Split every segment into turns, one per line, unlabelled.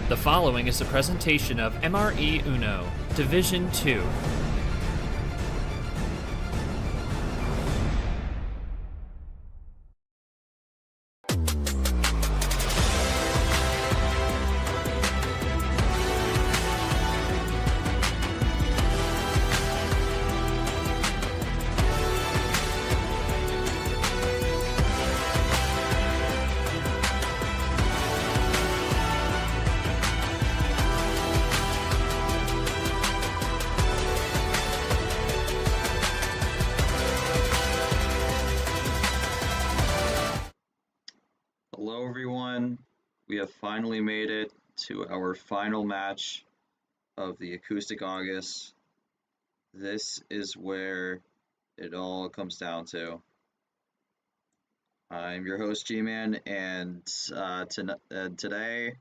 The following is a presentation of MRE Uno, Division 2.
Hello everyone, we have finally made it to our final match of the Acoustic August. This is where it all comes down to. I'm your host G-Man, and today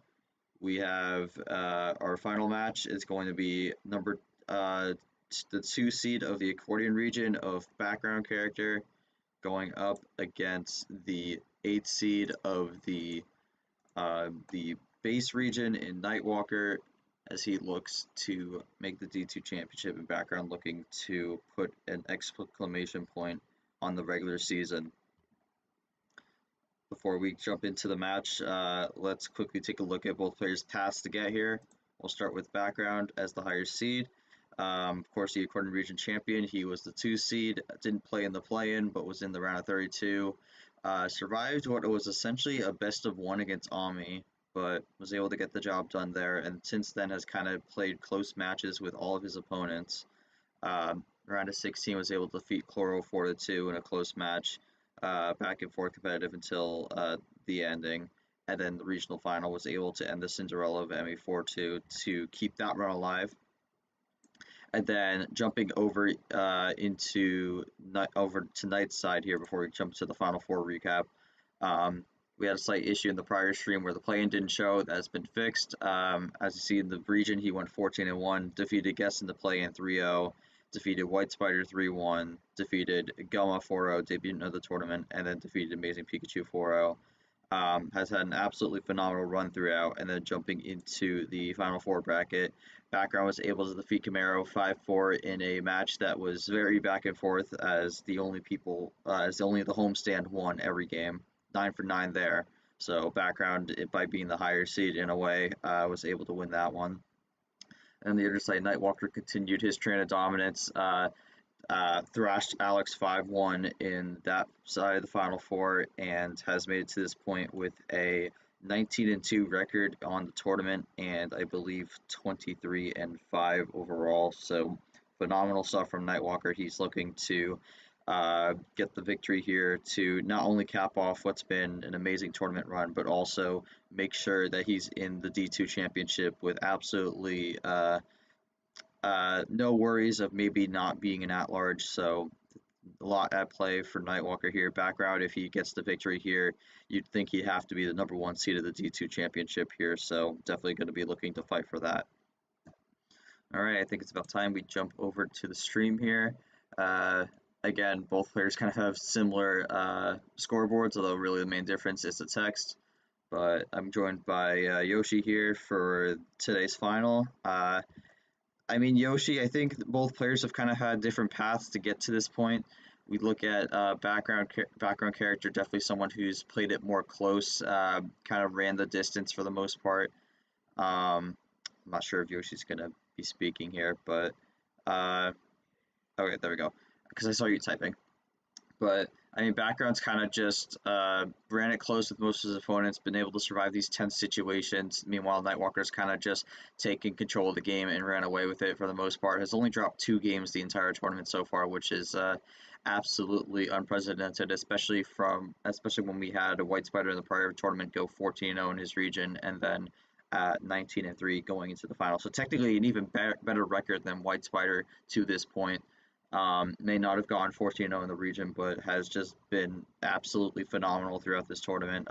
we have our final match. It's going to be the 2 seed of the accordion region of background character going up against the 8 seed of the base region in Nightwalker, as he looks to make the D2 championship in background, looking to put an exclamation point on the regular season. Before we jump into the match, let's quickly take a look at both players' paths to get here. We'll start with background as the higher seed. Of course, the accordion region champion. He was the 2 seed, didn't play in the play-in, but was in the round of 32. Survived what was essentially a best of 1 against Ami, but was able to get the job done there, and since then has kind of played close matches with all of his opponents. Round of 16 was able to defeat Chloro 4-2 in a close match, back and forth competitive until the ending, and then the regional final was able to end the Cinderella of ME 4-2 to keep that run alive. And then jumping over over to Knight's side here before we jump to the Final Four recap. We had a slight issue in the prior stream where the play-in didn't show. That has been fixed. As you see in the region, he went 14-1, defeated Guess in the play-in 3-0, defeated White Spider 3-1, defeated Gumma 4-0, debut of the tournament, and then defeated Amazing Pikachu 4-0. Has had an absolutely phenomenal run throughout, and then jumping into the Final Four bracket, background was able to defeat Camaro 5-4 in a match that was very back and forth, as only the homestand won every game, 9-for-9 there. So background, by being the higher seed in a way, was able to win that one. And on the other side, Nightwalker continued his train of dominance. Thrashed Alex 5-1 in that side of the Final Four, and has made it to this point with a 19-2 record on the tournament, and I believe 23-5 overall. So phenomenal stuff from Nightwalker. He's looking to get the victory here to not only cap off what's been an amazing tournament run, but also make sure that he's in the D2 championship with absolutely no worries of maybe not being an at-large, so a lot at play for Nightwalker here. Background, if he gets the victory here, you'd think he'd have to be the number 1 seed of the D2 championship here, so definitely going to be looking to fight for that. Alright, I think it's about time we jump over to the stream here. Again, both players kind of have similar scoreboards, although really the main difference is the text. But I'm joined by Yoshi here for today's final. I mean, Yoshi, I think both players have kind of had different paths to get to this point. We look at background character, definitely someone who's played it more close, kind of ran the distance for the most part. I'm not sure if Yoshi's going to be speaking here, but okay, there we go, because I saw you typing. But I mean, background's kind of just ran it close with most of his opponents, been able to survive these tense situations. Meanwhile, Nightwalker's kind of just taken control of the game and ran away with it for the most part. Has only dropped 2 games the entire tournament so far, which is absolutely unprecedented, especially when we had a White Spider in the prior tournament go 14-0 in his region, and then 19-3 going into the final. So technically an even better record than White Spider to this point. May not have gone 14-0 in the region, but has just been absolutely phenomenal throughout this tournament.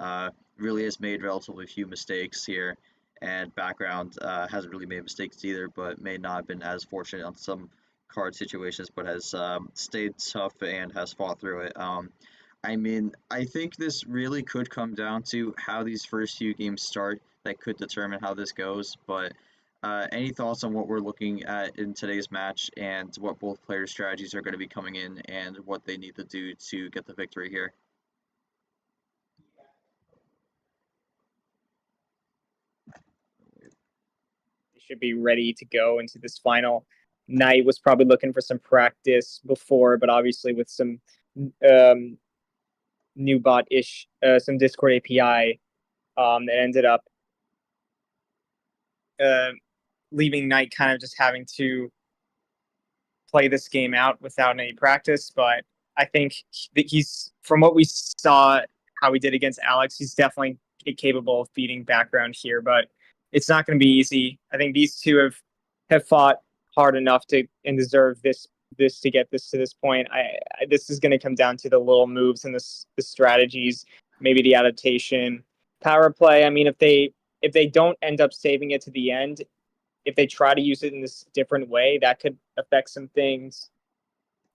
Really has made relatively few mistakes here, and background hasn't really made mistakes either, but may not have been as fortunate on some card situations, but has stayed tough and has fought through it. I mean, I think this really could come down to how these first few games start. That could determine how this goes. But any thoughts on what we're looking at in today's match and what both players' strategies are going to be coming in and what they need to do to get the victory here?
They should be ready to go into this final. Knight was probably looking for some practice before, but obviously with some um, new bot ish, some Discord API that ended up uh, leaving Knight kind of just having to play this game out without any practice. But I think that he's, from what we saw, how he did against Alex, he's definitely capable of beating background here. But it's not going to be easy. I think these two have fought hard enough to and deserve this to get this to this point. This is going to come down to the little moves and the strategies, maybe the adaptation, power play. I mean, if they don't end up saving it to the end, if they try to use it in this different way, that could affect some things.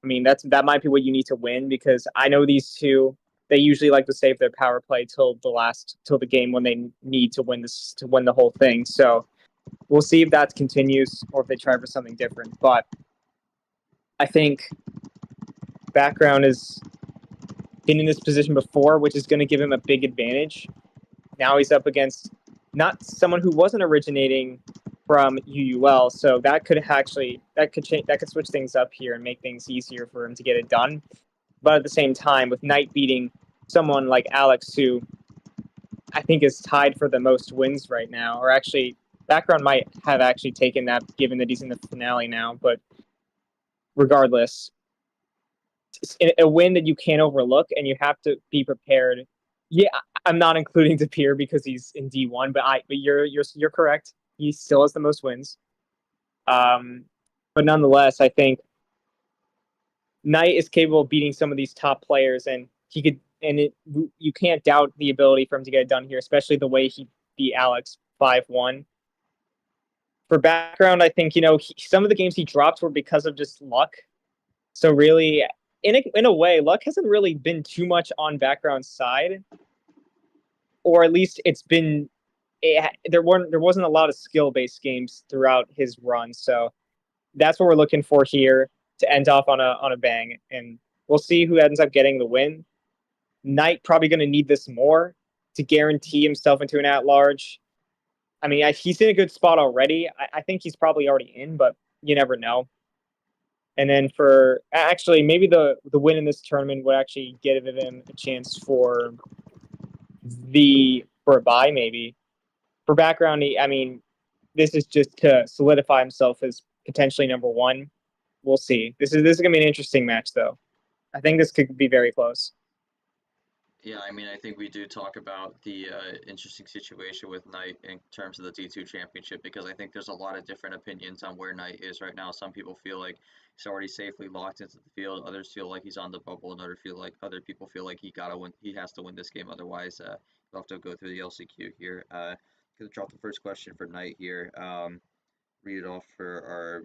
I mean, that might be what you need to win, because I know these two, they usually like to save their power play till the game when they need to win the whole thing. So we'll see if that continues or if they try for something different. But I think background has been in this position before, which is going to give him a big advantage. Now he's up against not someone who wasn't originating from UUL, so that could switch things up here and make things easier for him to get it done. But at the same time, with Knight beating someone like Alex, who I think is tied for the most wins right now, or actually background might have actually taken that, given that he's in the finale now. But regardless, it's a win that you can't overlook, and you have to be prepared. Yeah, I'm not including Dapir because he's in D1, but you're correct. He still has the most wins. But nonetheless, I think Knight is capable of beating some of these top players, and he could. And you can't doubt the ability for him to get it done here, especially the way he beat Alex 5-1. For background, I think some of the games he dropped were because of just luck. So really, in a way, luck hasn't really been too much on background's side, or at least there wasn't a lot of skill based games throughout his run. So that's what we're looking for here to end off on a bang, and we'll see who ends up getting the win. Knight probably going to need this more to guarantee himself into an at-large. I mean, he's in a good spot already. I think he's probably already in, but you never know. And then for actually, maybe the win in this tournament would actually give him a chance for a bye, maybe. For background, I mean, this is just to solidify himself as potentially number one. We'll see. This is gonna be an interesting match, though. I think this could be very close.
Yeah, I mean, I think we do talk about the interesting situation with Knight in terms of the D2 championship, because I think there's a lot of different opinions on where Knight is right now. Some people feel like he's already safely locked into the field. Others feel like he's on the bubble, and other people feel like he has to win this game. Otherwise, he'll have to go through the LCQ here. Gonna drop the first question for Knight here. Read it off for our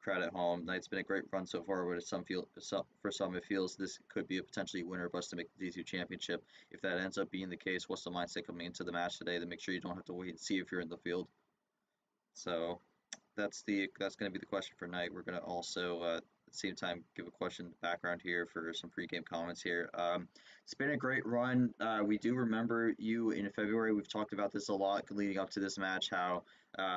crowd at home. Knight's been a great run so far, but for some it feels this could be a potentially winner bust to make the D2 championship. If that ends up being the case, what's the mindset coming into the match today to make sure you don't have to wait and see if you're in the field? So that's going to be the question for Knight. We're going to also at the same time give a question background here for some pregame comments here. It's been a great run. We do remember you in February. We've talked about this a lot leading up to this match, how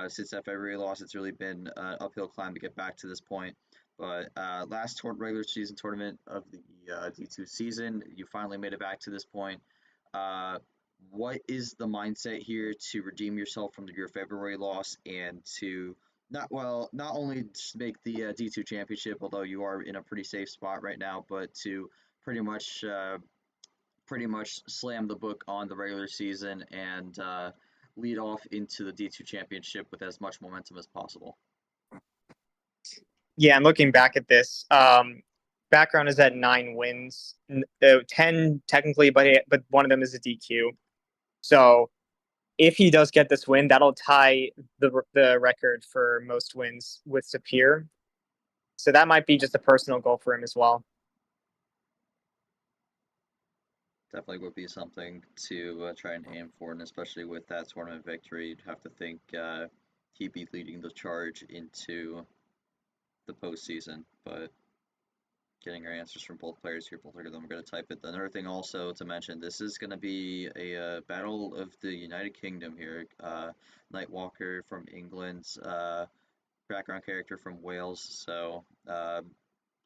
since that February loss, it's really been an uphill climb to get back to this point. But last regular season tournament of the D2 season, you finally made it back to this point. What is the mindset here to redeem yourself from your February loss and to not only just make the D2 championship, although you are in a pretty safe spot right now, but to pretty much slam the book on the regular season and lead off into the D2 championship with as much momentum as possible?
Yeah, and looking back at this, background is at 9 wins, 10 technically, but one of them is a DQ. So if he does get this win, that'll tie the record for most wins with Sapir. So that might be just a personal goal for him as well.
Definitely would be something to try and aim for, and especially with that tournament victory, you'd have to think he'd be leading the charge into the postseason. But getting our answers from both players here, both of them are going to type it. Another thing also to mention, this is going to be a battle of the United Kingdom here. Nightwalker from England, background character from Wales, so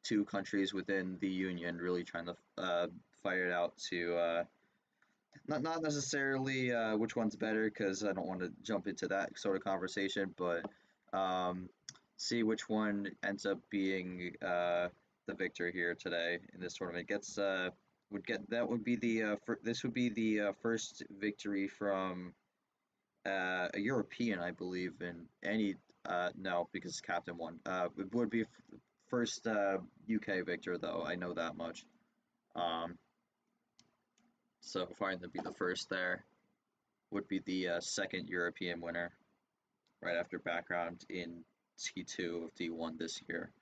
two countries within the Union really trying to fight it out to not necessarily which one's better, because I don't want to jump into that sort of conversation, but see which one ends up being the victor here today in this tournament. Gets would get that would be the this would be the first victory from a European, I believe, in any no, because Captain won. It would be first UK victor though. I know that much. Um, so finding to be the first there would be the second European winner, right after background in T2 of D1 this year.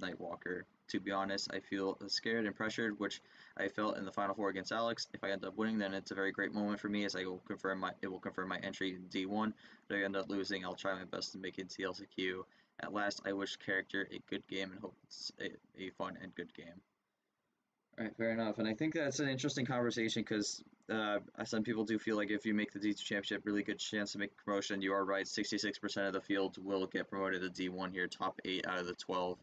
Nightwalker. To be honest, I feel scared and pressured, which I felt in the Final Four against Alex. If I end up winning, then it's a very great moment for me, as it will confirm my entry in D1. But if I end up losing, I'll try my best to make it to LCQ. At last, I wish character a good game and hope it's a fun and good game. All right, fair enough. And I think that's an interesting conversation, because some people do feel like if you make the D2 championship, really good chance to make promotion. You are right, 66% of the field will get promoted to D1 here, top 8 out of the 12.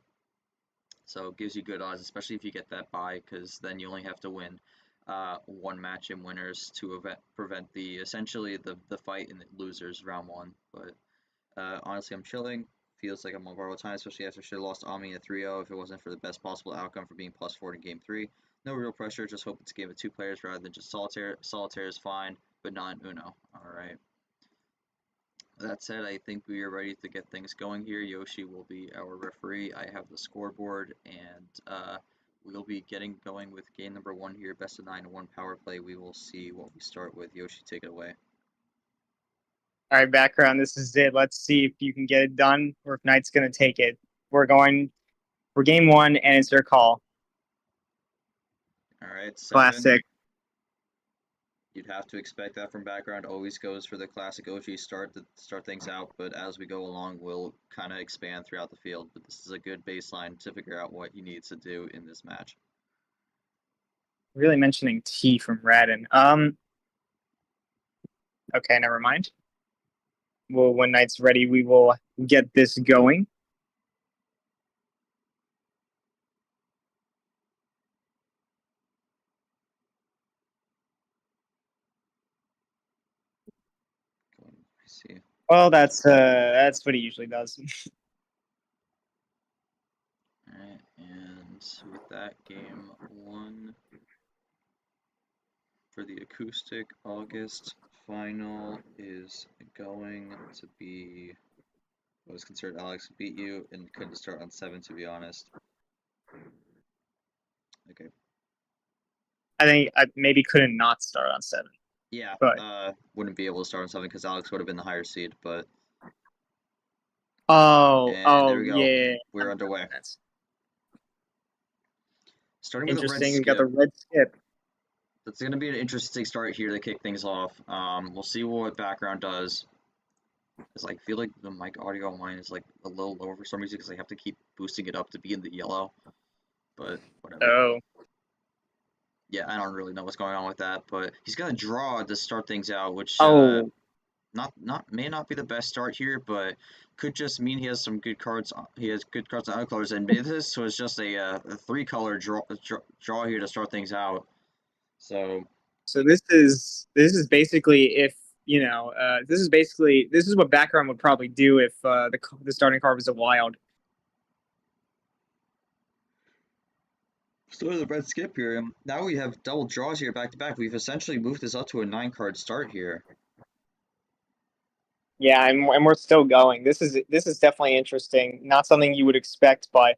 So it gives you good odds, especially if you get that bye, because then you only have to win one match in winners to prevent essentially the fight in the losers round 1. But honestly, I'm chilling. Feels like I'm on borrowed time, especially after she lost Ami in a 3-0 if it wasn't for the best possible outcome for being +4 in game 3. No real pressure, just hope it's a game of 2 players rather than just solitaire. Solitaire is fine, but not in Uno. Alright. That said, I think we are ready to get things going here. Yoshi will be our referee. I have the scoreboard, and we'll be getting going with game number 1 here, best of 9 1 power play. We will see what we start with. Yoshi, take it away.
All right, background. This is it. Let's see if you can get it done, or if Knight's going to take it. We're going for game 1, and it's their call.
All right, 7.
Classic.
You'd have to expect that from background. Always goes for the classic OG start to start things out, but as we go along, we'll kind of expand throughout the field. But this is a good baseline to figure out what he needs to do in this match.
Really mentioning T from Radin. Okay, never mind. Well, when Knight's ready, we will get this going.
I see.
Well, that's what he usually does.
Alright, and with that, game 1 for the Acoustic August final is going to be, I was concerned Alex beat you and couldn't start on 7, to be honest. Okay.
I think I maybe couldn't not start on 7.
Yeah,
but
wouldn't be able to start on 7 because Alex would have been the higher seed, but there we go.
Yeah.
We're underway.
That's
Starting with a red
interesting. We
skip.
got the red skip.
That's going to be an interesting start here to kick things off. We'll see what background does. Because I feel like the mic audio on mine is like a little lower for some reason, because I have to keep boosting it up to be in the yellow. But whatever.
Oh.
Yeah, I don't really know what's going on with that, but he's gonna draw to start things out, which may not be the best start here, but could just mean he has some good cards. He has good cards on other colors, and this was just a 3-color draw here to start things out. So
this is basically if this is what background would probably do if the starting card was a wild.
So the red skip here. Now we have double draws here back to back. We've essentially moved this up to a 9-card start here.
Yeah, and we're still going. This is definitely interesting. Not something you would expect, but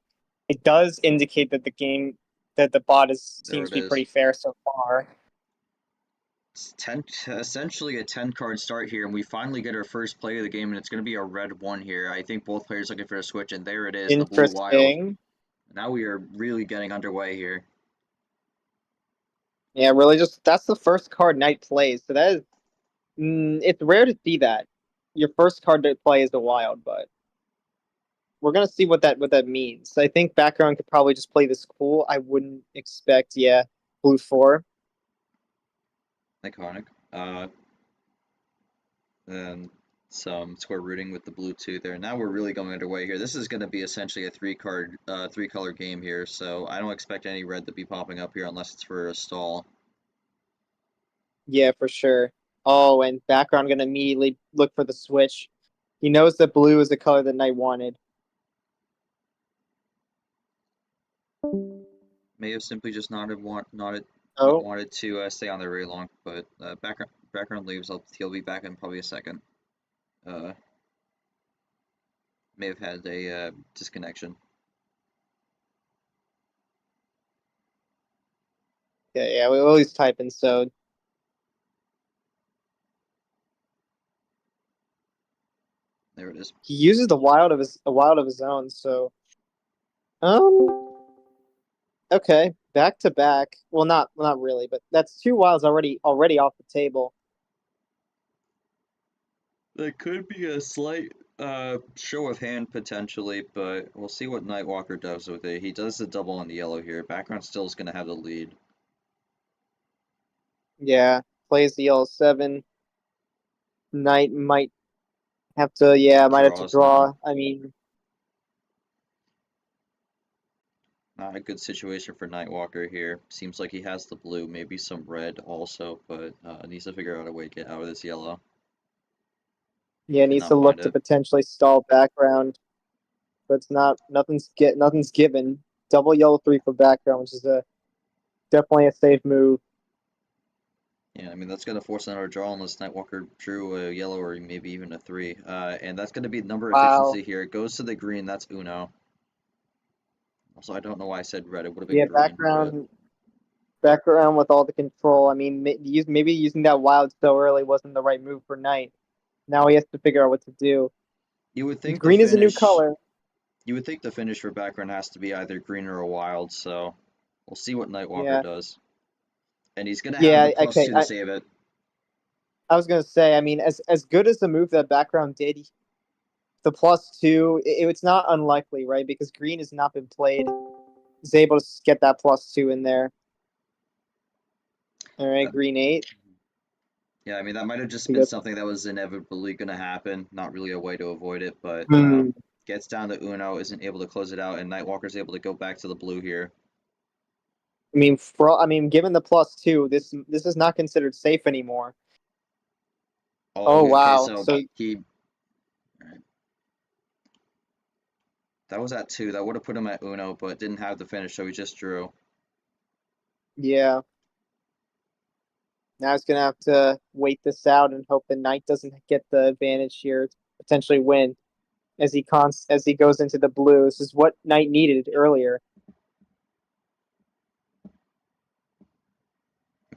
it does indicate that the bot seems to be pretty fair so far.
It's essentially a 10-card start here, and we finally get our first play of the game, and it's going to be a red 1 here. I think both players looking for a switch, and there it is, the blue wild. Now we are really getting underway here.
Yeah, really, just that's the first card Knight plays. So that is, it's rare to see that. Your first card to play is the Wild, but we're gonna see what that means. I think background could probably just play this cool. I wouldn't expect, yeah, blue 4.
Iconic. And some square rooting with the blue 2 there. Now we're really going underway here. This is going to be essentially a three color game here, so I don't expect any red to be popping up here unless it's for a stall.
Yeah, for sure. Oh, and background gonna immediately look for the switch. He knows that blue is the color that Knight wanted.
May have simply just not
Oh,
wanted to stay on there very long, but background leaves. He'll be back in probably a second. Uh, may have had a disconnection.
yeah, yeah. We always type in so.
There it is.
He uses the wild of his a wild of his own. So, okay, back to back. Well, not really, but that's two wilds already off the table.
That could be a slight show of hand potentially, but we'll see what Nightwalker does with it. He does the double on the yellow here. Background still is going to have the lead.
Yeah, plays the yellow 7. Knight might have to. Yeah, might have to
Draws now.
draw. I mean,
Not a good situation for Nightwalker here. Seems like he has the blue, maybe some red also, but needs to figure out a way to get out of this yellow.
yeah,
Could
needs to
not
look
find
to
it.
potentially stall background, but it's not. Nothing's given. Double yellow 3 for background, which is a definitely a safe move.
Yeah, I mean, that's going to force another draw unless Nightwalker drew a yellow or maybe even a 3. And that's going to be number
Wow.
efficiency here. It goes to the green, that's Uno. Also, I don't know why I said red, it would have been
Yeah,
green, but
background with all the control. I mean, maybe using that wild so early wasn't the right move for Knight. Now he has to figure out what to do.
you would think the
Green is a new
finish
color.
you would think the finish for background has to be either green or a wild, so we'll see what Nightwalker
Yeah,
does. And he's going to have the
yeah.
plus
Okay,
2 to save it.
I was gonna say. I mean, as good as the move that background did, the +2, it's not unlikely, right? Because green has not been played. He's able to get that +2 in there. All right,
That,
green 8.
yeah, I mean, that might have just
We
been
got
something that was inevitably going to happen, not really a way to avoid it, but
hmm.
gets down to Uno, isn't able to close it out, and Nightwalker's able to go back to the blue here.
I mean, given the +2, this is not considered safe anymore.
Oh,
Oh
okay,
wow.
so
So
alright, that was at 2. That would have put him at Uno, but didn't have the finish, so he just drew.
yeah. Now he's gonna have to wait this out and hope the knight doesn't get the advantage here to potentially win as he goes into the blue. This is what knight needed earlier.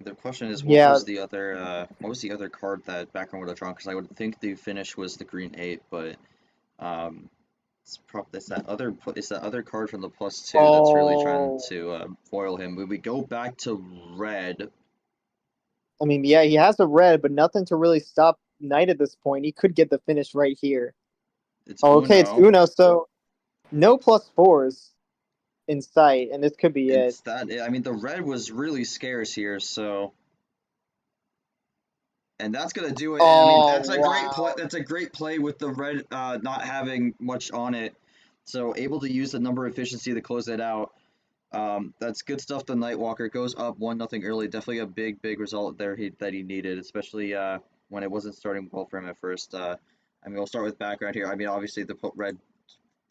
The question is,
Yeah,
what was the other card that background would have drawn? Because I would think the finish was the green 8, but um, it's that other card from the plus 2 that's really trying
oh,
to foil him. When we go back to red,
I mean, yeah, he has a red, but nothing to really stop knight at this point. He could get the finish right here.
it's
Oh, okay, it's
Uno.
Uno, so no +4s in sight, and this could be it.
It's that. I mean, the red was really scarce here, so and that's gonna do it. And I mean,
Oh
that's a great play.
wow.
That's a great play with the red not having much on it, so able to use the number efficiency to close it out. That's good stuff. The Nightwalker goes up 1-0 early. Definitely a big result there that he needed, especially when it wasn't starting well for him at first. I mean, we'll start with background here. I mean, obviously the red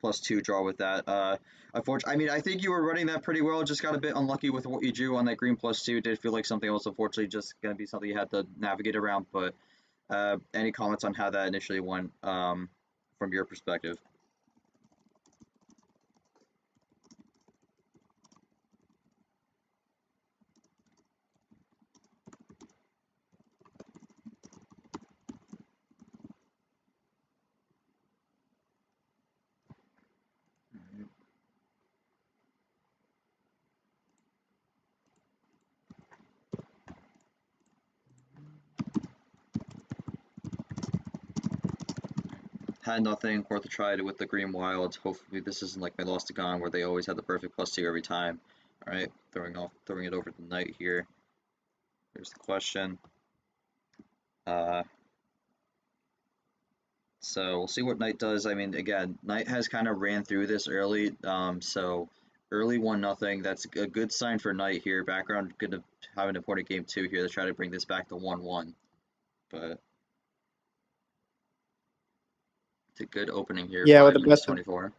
+2 draw with that. Unfortunately, I mean, I think you were running that pretty well. Just got a bit unlucky with what you drew on that green +2. Did feel like something else. Unfortunately, just gonna be something you had to navigate around. But any comments on how that initially went from your perspective? had nothing worth a try with the green wild. Hopefully this isn't like my Lost to Gone where they always had the perfect +2 every time. Alright, throwing it over to Knight here. Here's the question. So we'll see what Knight does. I mean, again, Knight has kind of ran through this early, so early 1-0. That's a good sign for Knight here. Background gonna have an important game 2 here to try to bring this back to 1-1. But it's a good opening here.
Yeah,
5 minutes 24.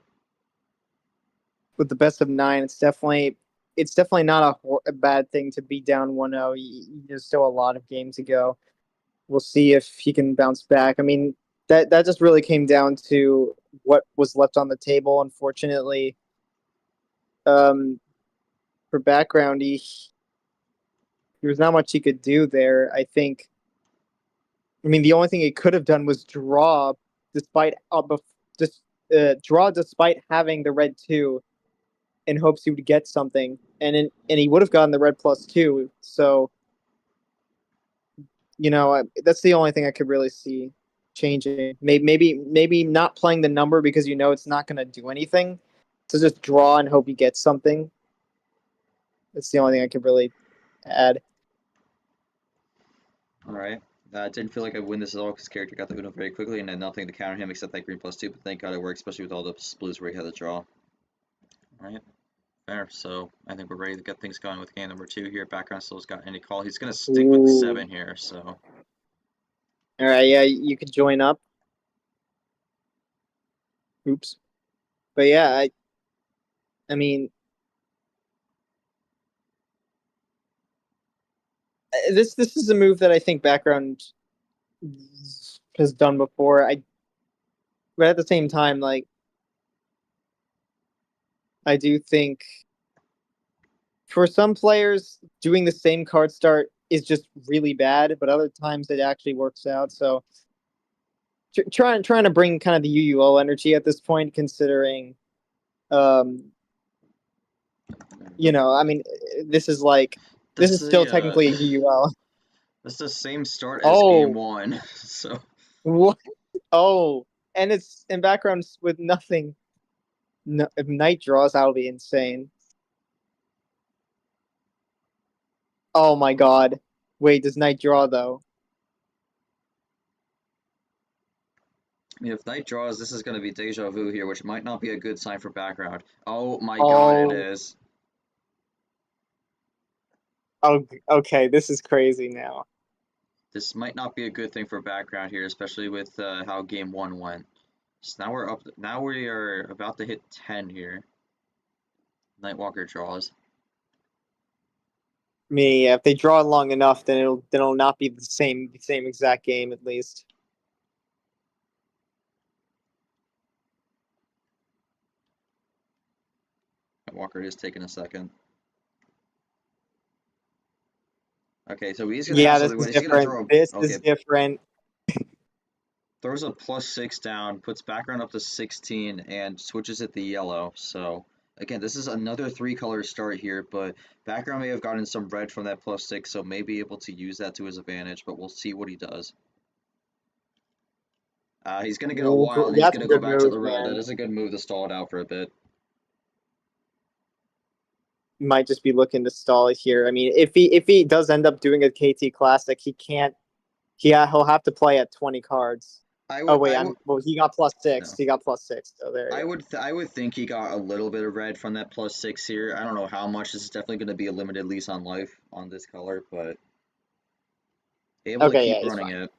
With the best of 9, it's definitely not a bad thing to be down 1-0. There's still a lot of games to go. We'll see if he can bounce back. I mean, that just really came down to what was left on the table. Unfortunately, for background, there was not much he could do there. I think. I mean, the only thing he could have done was draw, despite despite having the red 2, in hopes he would get something, and he would have gotten the red +2. So, that's the only thing I could really see changing. Maybe not playing the number because it's not going to do anything. So just draw and hope he gets something. That's the only thing I could really add.
All right. Didn't feel like I'd win this at all because character got the Uno very quickly and had nothing to counter him except that green +2, but thank God it worked, especially with all the blues where he had the draw. All right. Fair. So I think we're ready to get things going with game number 2 here. Background still's got any call. He's going to stick with 7 here, so.
All right, yeah, you could join up. Oops. But yeah, I mean, this is a move that I think background has done before. But at the same time, like, I do think for some players, doing the same card start is just really bad, but other times it actually works out. So trying to bring kind of the UUL energy at this point, considering, I mean, this is still technically a UUL.
It's the same start as game 1, so.
What? Oh, and it's in backgrounds with nothing. No, if Knight draws, that'll be insane. Oh my god. Wait, does Knight draw though?
I mean, if Knight draws, this is going to be deja vu here, which might not be a good sign for background. Oh my god, it is.
Oh, okay, this is crazy now.
This might not be a good thing for background here, especially with how game 1 went. So now we're up. Now we are about to hit 10 here. Nightwalker draws.
I mean, yeah, if they draw long enough, then it'll not be the same exact game at least.
Nightwalker is taking a second. Okay, so he's gonna
this is different. This is different.
Throws a +6 down, puts background up to 16, and switches it to yellow. So again, this is another 3-color start here, but background may have gotten some red from that +6, so may be able to use that to his advantage. But we'll see what he does. He's gonna get a wild, and he's gonna go back to the red. That is a good move to stall it out for a bit.
Might just be looking to stall it here. I mean, if he does end up doing a KT Classic, he can't. He'll have to play at 20 cards. He got +6. No. He got +6. So there.
I would think he got a little bit of red from that +6 here. I don't know how much. This is definitely going to be a limited lease on life on this color, but able to keep running it.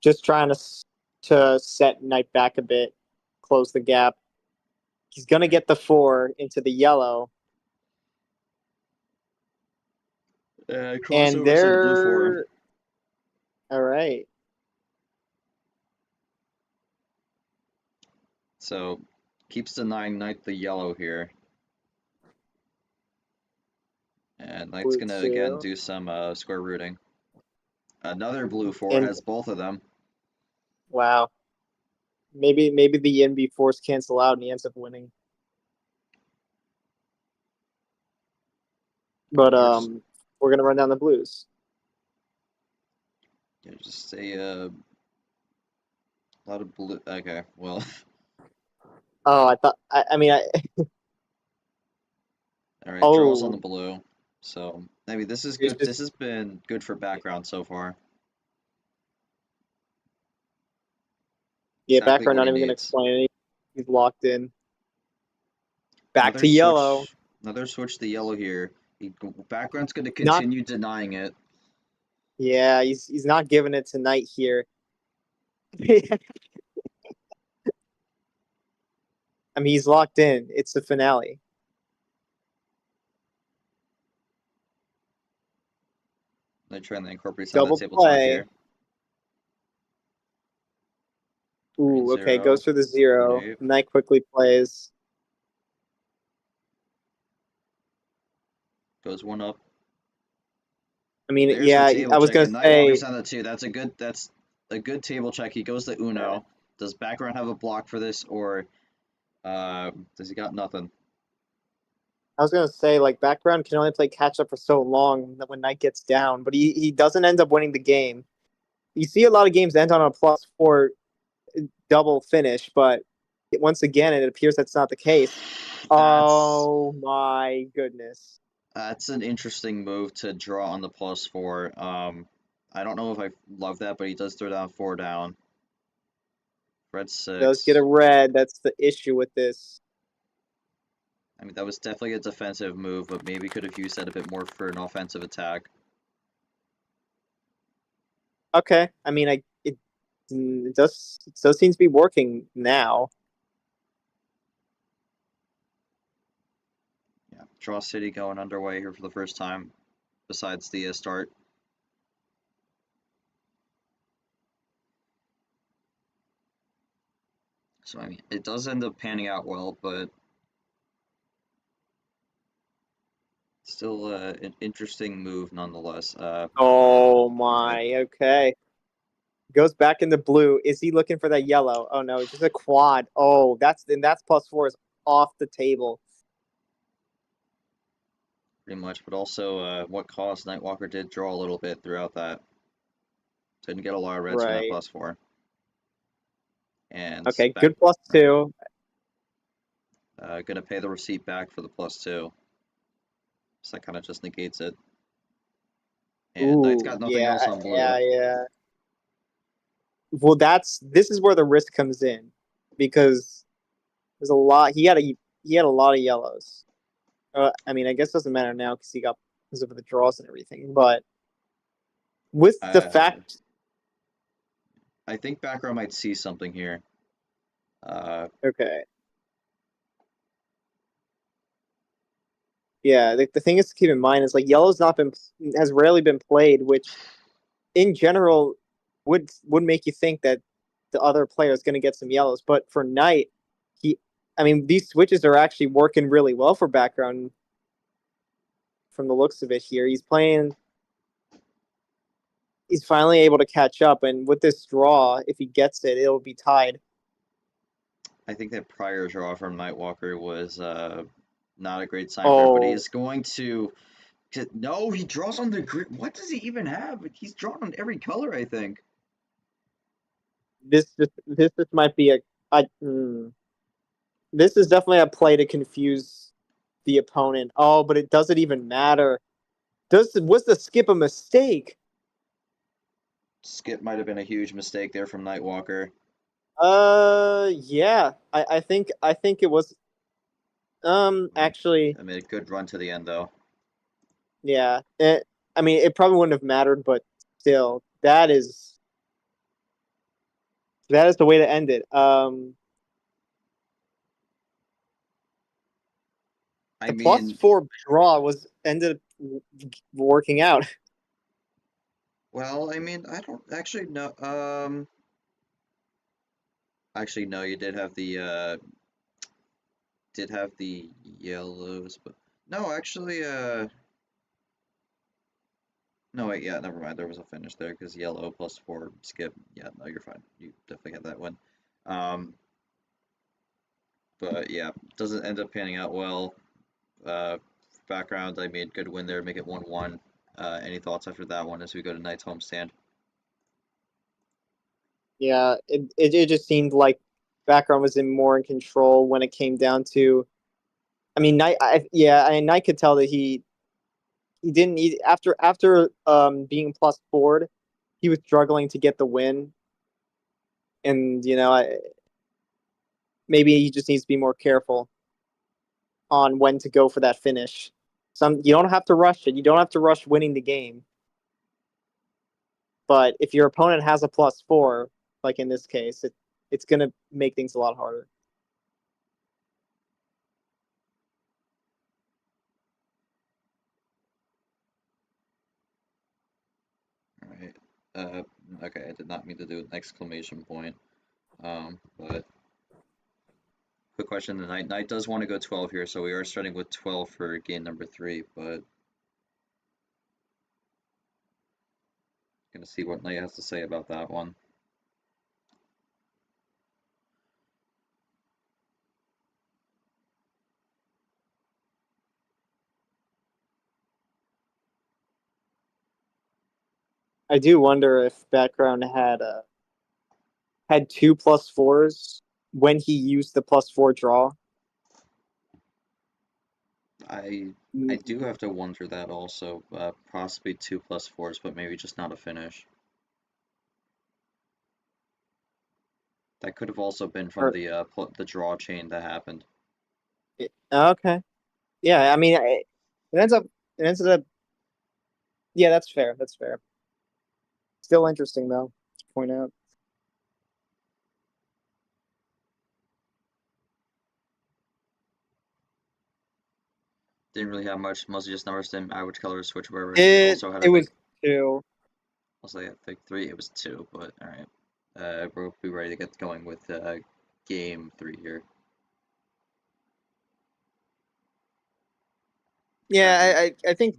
Just trying to set Knight back a bit, close the gap. He's gonna get the 4 into the yellow.
And there. The blue 4.
All right.
So keeps the 9 Knight the yellow here. And Knight's going to again do some square rooting. Another blue 4 has both of them.
Wow. Maybe the NB force cancel out and he ends up winning. But we're gonna run down the blues.
Yeah, just say A lot of blue. Okay, well,
Oh, I thought. I mean,
all right, draws on the
oh,
blue. So, I mean, this is
it's
good. This
just
has been good for background so far.
yeah.
Exactly
Background.
what
Not
he
even gonna
needs.
explain it. He's locked in. Back
Another
to yellow.
switch. Another switch to yellow here. Background's going to
Not.
continue denying it.
Yeah, he's not giving it tonight here. I mean, he's locked in. It's the finale.
They're trying to incorporate some of that
Double
table talk
play.
here. Green
Ooh, okay. Goes
0,
for the
Green
0.
8.
Knight quickly plays.
Goes 1 up.
I mean,
There's the
yeah.
table
I was
check,
gonna
and Night
say
Walker's on the 2. That's a good table check. He goes to Uno. Does background have a block for this, or does he got nothing?
like background can only play catch up for so long that when Knight gets down, but he doesn't end up winning the game. You see a lot of games end on a +4 double finish, but once again, it appears that's not the case.
That's
Oh my goodness.
that's an interesting move to draw on the +4. I don't know if I love that, but he does throw down 4 down. Red
Does get a
6.
red. That's the issue with this.
I mean, that was definitely a defensive move, but maybe could have used that a bit more for an offensive attack.
Okay. I mean, it does seem to be working now.
Yeah, Draw City going underway here for the first time, besides the start. So, I mean, it does end up panning out well, but still an interesting move nonetheless.
Oh
Red.
my. Okay. Goes back in the blue. Is he looking for that yellow? Oh no, just a quad. Oh, that's +4 is off the table.
Pretty much, but also what caused Nightwalker did draw a little bit throughout that. Didn't get a lot of reds from that
Right.
+4. And
Okay,
back,
good +2.
gonna pay the receipt back for the +2. So that kind of just negates it. And Knight's
Ooh,
got nothing
yeah,
else on blue.
yeah. Well, this is where the risk comes in because there's a lot. He had a lot of yellows. I mean, I guess it doesn't matter now because of the draws and everything. But with the
Uh,
fact,
I think background might see something here.
okay, yeah, the thing is to keep in mind is like yellow's not been has rarely been played, which in general would make you think that the other player is going to get some yellows. But for Knight, he, I mean, these switches are actually working really well for background from the looks of it here. He's finally able to catch up, and with this draw, if he gets it, it'll be tied.
I think that prior draw from Nightwalker was not a great sign for him, but he
Oh,
is going to. No, he draws on the grid. What does he even have? He's drawn on every color, I think.
this might be I, this is definitely a play to confuse the opponent. Oh, but it doesn't even matter. Was the skip a mistake?
Skip might have been a huge mistake there from Nightwalker.
Yeah. I think it was. Actually,
I made a good run to the end, though.
yeah. I mean, it probably wouldn't have mattered, but still, that is the way to end it.
I
The plus
mean,
four draw was ended up working out.
well, I mean, I don't actually know. Actually, no, you did have the yellows, but no, actually, no, wait, yeah, never mind. There was a finish there because yellow +4 skip. Yeah, no, you're fine. You definitely had that one. Um, but yeah, doesn't end up panning out well. Background, I made good win there, make it 1-1. Any thoughts after that one as we go to Knight's homestand?
Yeah, it just seemed like background was more in control when it came down to. I mean, Knight could tell that he didn't need after being plus forward, he was struggling to get the win, and maybe he just needs to be more careful on when to go for that finish. You don't have to rush it. You don't have to rush winning the game. But if your opponent has a +4, like in this case, it's gonna make things a lot harder.
All right. Okay, I did not mean to do an exclamation point. But quick question: the Knight does want to go 12 here, so we are starting with 12 for game number 3, but gonna see what Knight has to say about that one.
I do wonder if background had 2+4s when he used the +4 draw.
I do have to wonder that also. Possibly 2+4s, but maybe just not a finish. That could have also been from
Or,
the draw chain that happened.
okay, yeah. I mean, it ends up. It ends up. Yeah, that's fair. That's fair. Still interesting though to point out.
Didn't really have much, mostly just numbers. Didn't matter which color switch wherever. He
It
also had
it
a
was 2.
also I think 3. It was 2, but all right. We'll be ready to get going with game 3 here.
Yeah, I think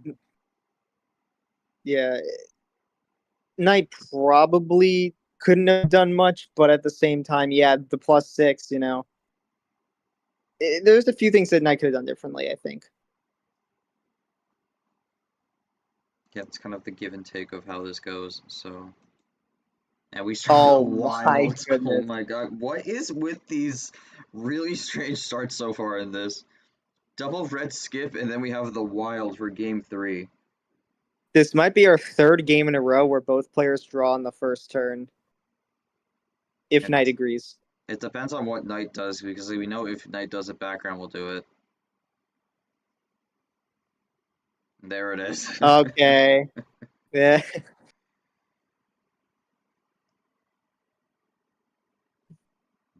yeah, Knight probably couldn't have done much, but at the same time, yeah, the +6. There's a few things that Knight could have done differently. I think.
Yeah, it's kind of the give and take of how this goes. So, and we start with a
Oh my
wild. Oh
goodness.
my god, what is with these really strange starts so far in this? Double red skip, and then we have the wild for game 3.
This might be our third game in a row where both players draw on the first turn, if
And
Knight agrees.
it depends on what Knight does, because we know if Knight does it, background will do it. There it is.
Okay. Yeah.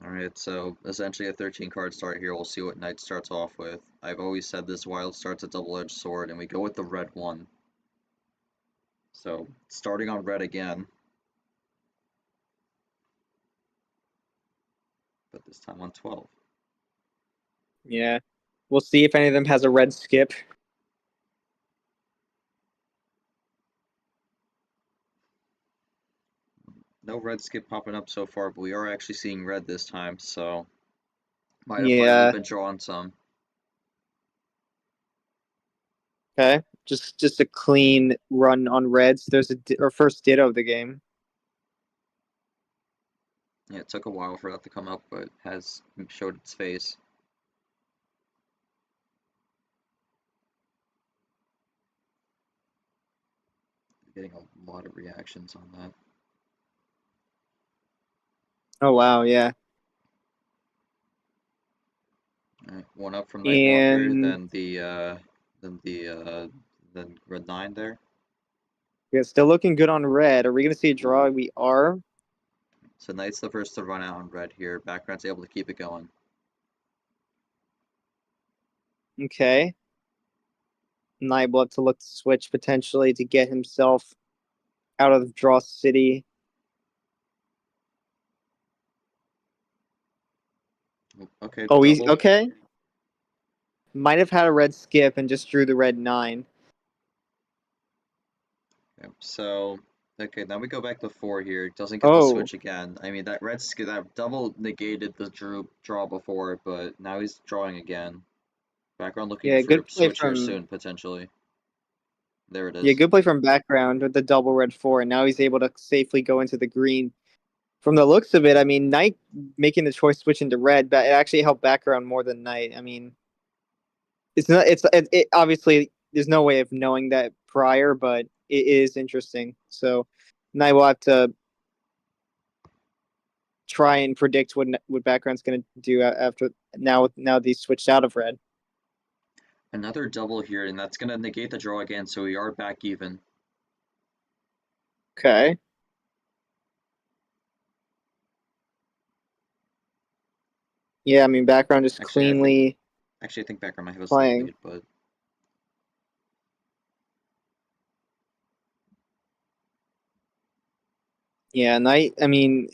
Alright, so essentially a 13 card start here. We'll see what Knight starts off with. I've always said this wild starts a double-edged sword, and we go with the red one. So, starting on red again. But this time on 12.
Yeah. We'll see if any of them has a red skip.
No red skip popping up so far, but we are actually seeing red this time, so might have finally
Yeah.
been drawn some.
Okay. Just a clean run on reds. There's our first ditto of the game.
Yeah, it took a while for that to come up, but has showed its face. Getting a lot of reactions on that.
Oh wow, yeah.
Alright, one up from Nightwalker,
And
then red 9 there.
yeah, still looking good on red. Are we gonna see a draw? We are.
So Knight's the first to run out on red here. Background's able to keep it going.
Okay. Knight will have to look to switch potentially to get himself out of draw city.
Okay,
Oh, he's
double.
okay. Might have had a red skip and just drew the red 9.
Yep, so, okay, now we go back to 4 here. Doesn't get the
Oh,
switch again. I mean, that double negated the draw before, but now he's drawing again. Background looking
yeah,
for
good play
switch here
from
soon, potentially. There it
yeah,
is.
good play from background with the double red 4, and now he's able to safely go into the green. from the looks of it, I mean, Knight making the choice switching to red, but it actually helped background more than Knight. I mean, it's not. It obviously there's no way of knowing that prior, but it is interesting. So Knight will have to try and predict what background's going to do after now they switched out of red.
Another double here, and that's going to negate the draw again, so we are back even.
Okay. Yeah, I mean, background is cleanly.
I think background might have a
playing.
slight lead, but
Yeah, Knight. I mean,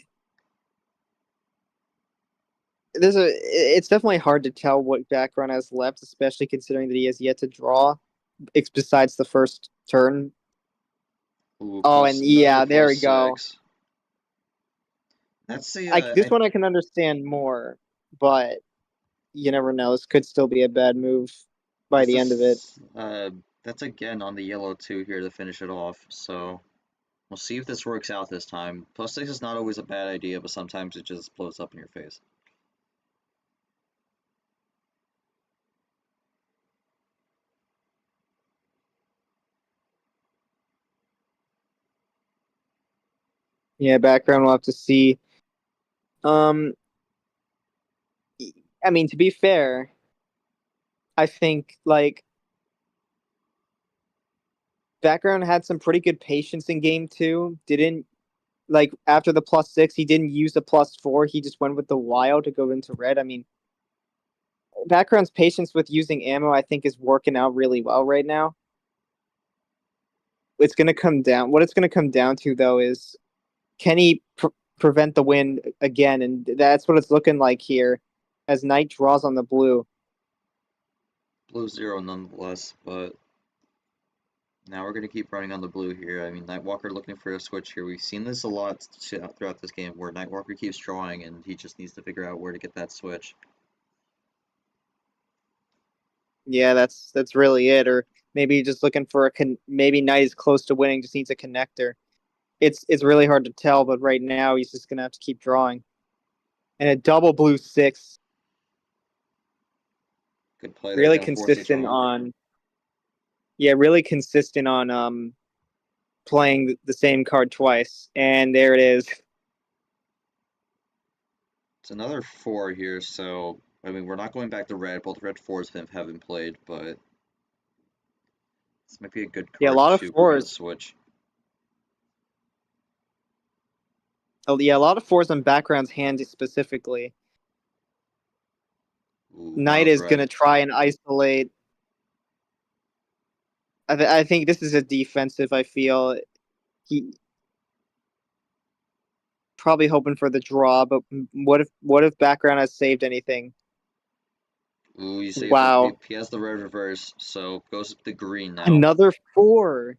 it's definitely hard to tell what background has left, especially considering that he has yet to draw, besides the first turn.
ooh,
Oh, and yeah, there we go.
That's the
This one I can understand more, but you never know. This could still be a bad move by the end of it.
That's again on the yellow 2 here to finish it off, so we'll see if this works out this time. +6 is not always a bad idea, but sometimes it just blows up in your face.
Yeah, background we'll have to see. I mean, to be fair, I think like background had some pretty good patience in game 2. Didn't like after the +6, he didn't use the +4. He just went with the wild to go into red. I mean, background's patience with using ammo, I think, is working out really well right now. It's going to come down. What it's going to come down to, though, is can he prevent the win again? And that's what it's looking like here as Knight draws on the blue.
Blue 0 nonetheless, but now we're going to keep running on the blue here. I mean, Nightwalker looking for a switch here. We've seen this a lot throughout this game where Nightwalker keeps drawing and he just needs to figure out where to get that switch.
Yeah, that's really it. Or maybe just looking for maybe Knight is close to winning, just needs a connector. It's really hard to tell, but right now he's just gonna have to keep drawing. And a double blue 6.
Good play there.
Really consistent on. Yeah, really consistent on playing the same card twice, and there it is.
It's another 4 here, so I mean we're not going back to red. Both red 4s have been played, but this might be a good card
Yeah, a lot of
to prevent a
4s.
switch.
Oh, yeah, a lot of 4s on background's hand specifically.
Ooh,
Knight is going to try and isolate. I think this is a defensive, I feel. He probably hoping for the draw, but what if background has saved anything?
Ooh, you say
Wow.
he has the red reverse, so goes the green now.
Another 4.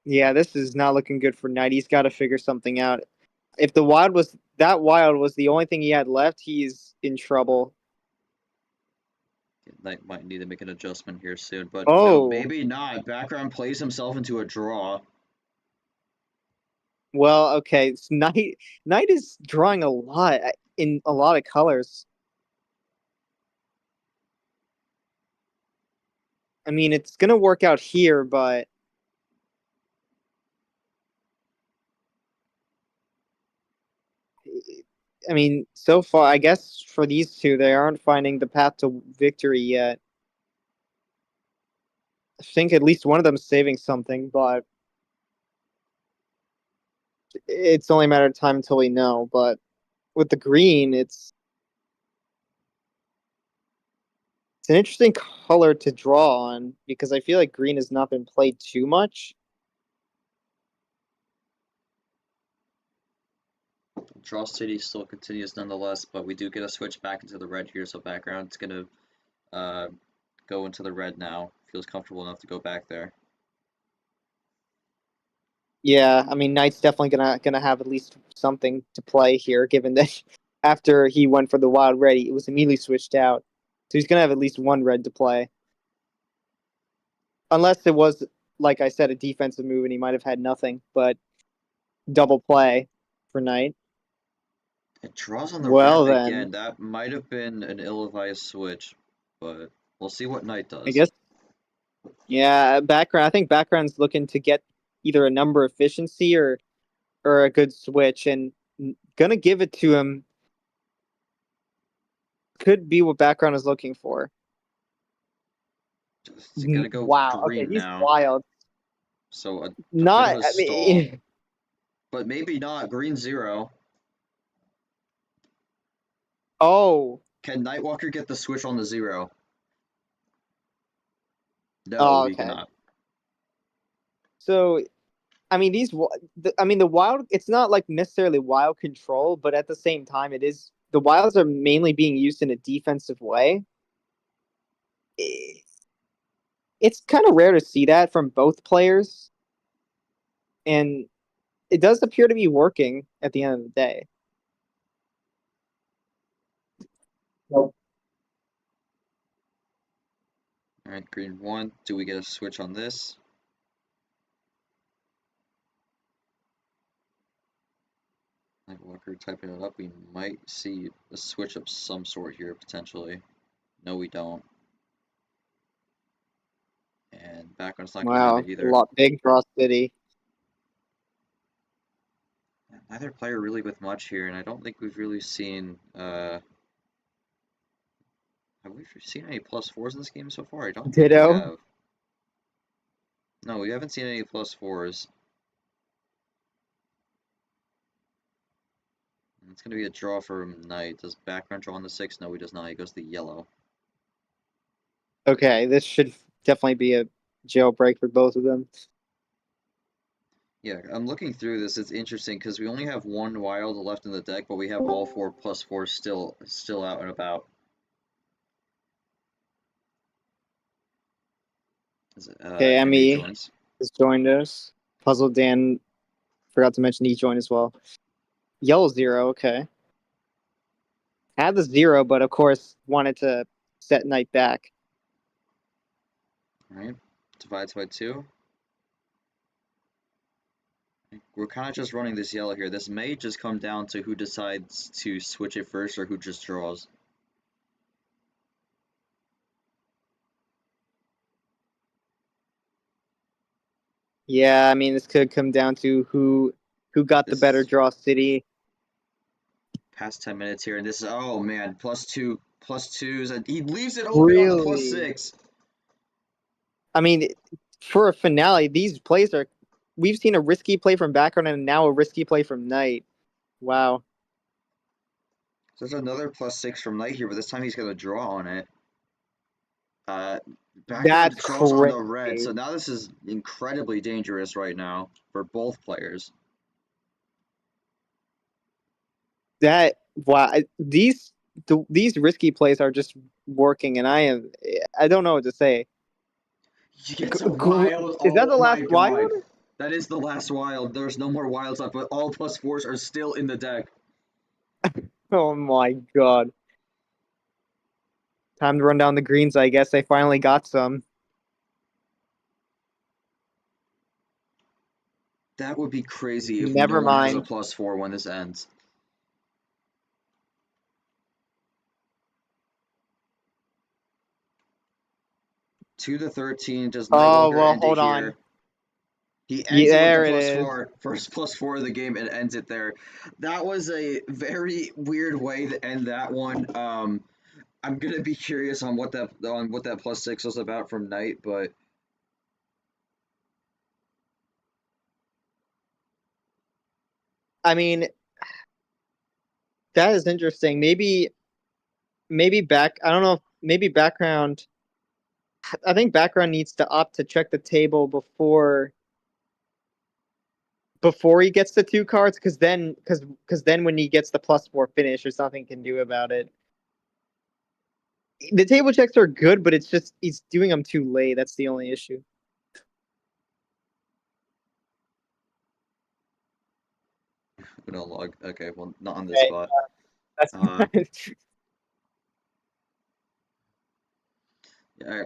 Yeah, this is not looking good for Knight. He's got to figure something out. If the wild was the only thing he had left, he's in trouble.
Knight might need to make an adjustment here soon, but
no,
maybe not. Background plays himself into a draw.
Well, okay. So Knight is drawing a lot in a lot of colors. I mean, it's gonna work out here, but I mean, so far, I guess for these two, they aren't finding the path to victory yet. I think at least one of them's saving something, but it's only a matter of time until we know. But with the green, it's an interesting color to draw on because I feel like green has not been played too much.
Draw City still continues nonetheless, but we do get a switch back into the red here, so background's gonna go into the red now. Feels comfortable enough to go back there.
Yeah, I mean, Knight's definitely gonna have at least something to play here, given that after he went for the wild red, it was immediately switched out. So he's gonna have at least one red to play. Unless it was, like I said, a defensive move and he might have had nothing. But double play for knight.
It draws on the
Well
berth
then,
again. That might have been an ill-advised switch, but we'll see what knight
I
does.
guess. Yeah, background. I think background's looking to get either a number efficiency or a good switch, and gonna give it to him. Could be what background is looking for.
Just gonna go
Wow. Okay,
green
he's
now.
wild.
So a bit of
Not.
a
I
stall,
mean,
but maybe not. Green 0.
oh,
Can Nightwalker get the switch on the 0? No,
oh,
he
okay.
cannot.
So, I mean, the wild. It's not like necessarily wild control, but at the same time, it is. The wilds are mainly being used in a defensive way. It's kind of rare to see that from both players, and it does appear to be working at the end of the day. Nope.
Alright, green 1. Do we get a switch on this? Nightwalker typing it up. We might see a switch of some sort here, potentially. No, we don't. And background's not going to have
Wow,
it
a
either.
lot big draw city.
Neither player really with much here, and I don't think we've really seen, have we seen any +4s in this game so far? I don't think we
Ditto.
have. No, we haven't seen any +4s. It's going to be a draw for knight. Does background draw on the 6? No, he does not. He goes the yellow.
Okay, this should definitely be a jailbreak for both of them.
Yeah, I'm looking through this. It's interesting because we only have one wild left in the deck, but we have all 4 +4s still out and about.
Okay,
ME
ME
joins.
has joined us. Puzzle Dan forgot to mention he joined as well. Yellow 0, okay. Had the 0, but of course wanted to set knight back.
Alright, divides by 2. We're kind of just running this yellow here. This may just come down to who decides to switch it first or who just draws.
Yeah, I mean this could come down to who got the
This
better
is
draw city.
past 10 minutes here, and this is, oh man, +2s, and he leaves it open on the
Really?
+6.
I mean, for a finale, these plays are. We've seen a risky play from background and now a risky play from knight. Wow.
There's another +6 from Knight here, but this time he's going to draw on it. Background
That's
draws on the red,
crazy.
so now this is incredibly dangerous right now for both players.
That wow. These risky plays are just working, and I don't know what to say.
He gets a wild.
Is that
Oh
the
my
last
god.
wild?
That is the last wild. There's no more wilds left, but all +4s are still in the deck.
Oh my god. Time to run down the greens. I guess they finally got some.
That would be crazy if no
Never
one has a
mind.
+4 when this ends. To the 13, does
Oh
Nightwalker
well,
end it
hold on.
here? He
Yeah,
ends it with the
there it is.
+4, first +4 of the game, and ends it there. That was a very weird way to end that one. I'm gonna be curious on what that +6 was about from Knight, but
I mean, that is interesting. Maybe back. I don't know. Maybe background. I think background needs to opt to check the table before he gets the 2 cards, because then when he gets the +4 finish, there's nothing he can do about it. The table checks are good, but it's just he's doing them too late. That's the only issue.
no log. Okay, well, not on this
Okay,
spot.
that's
Uh,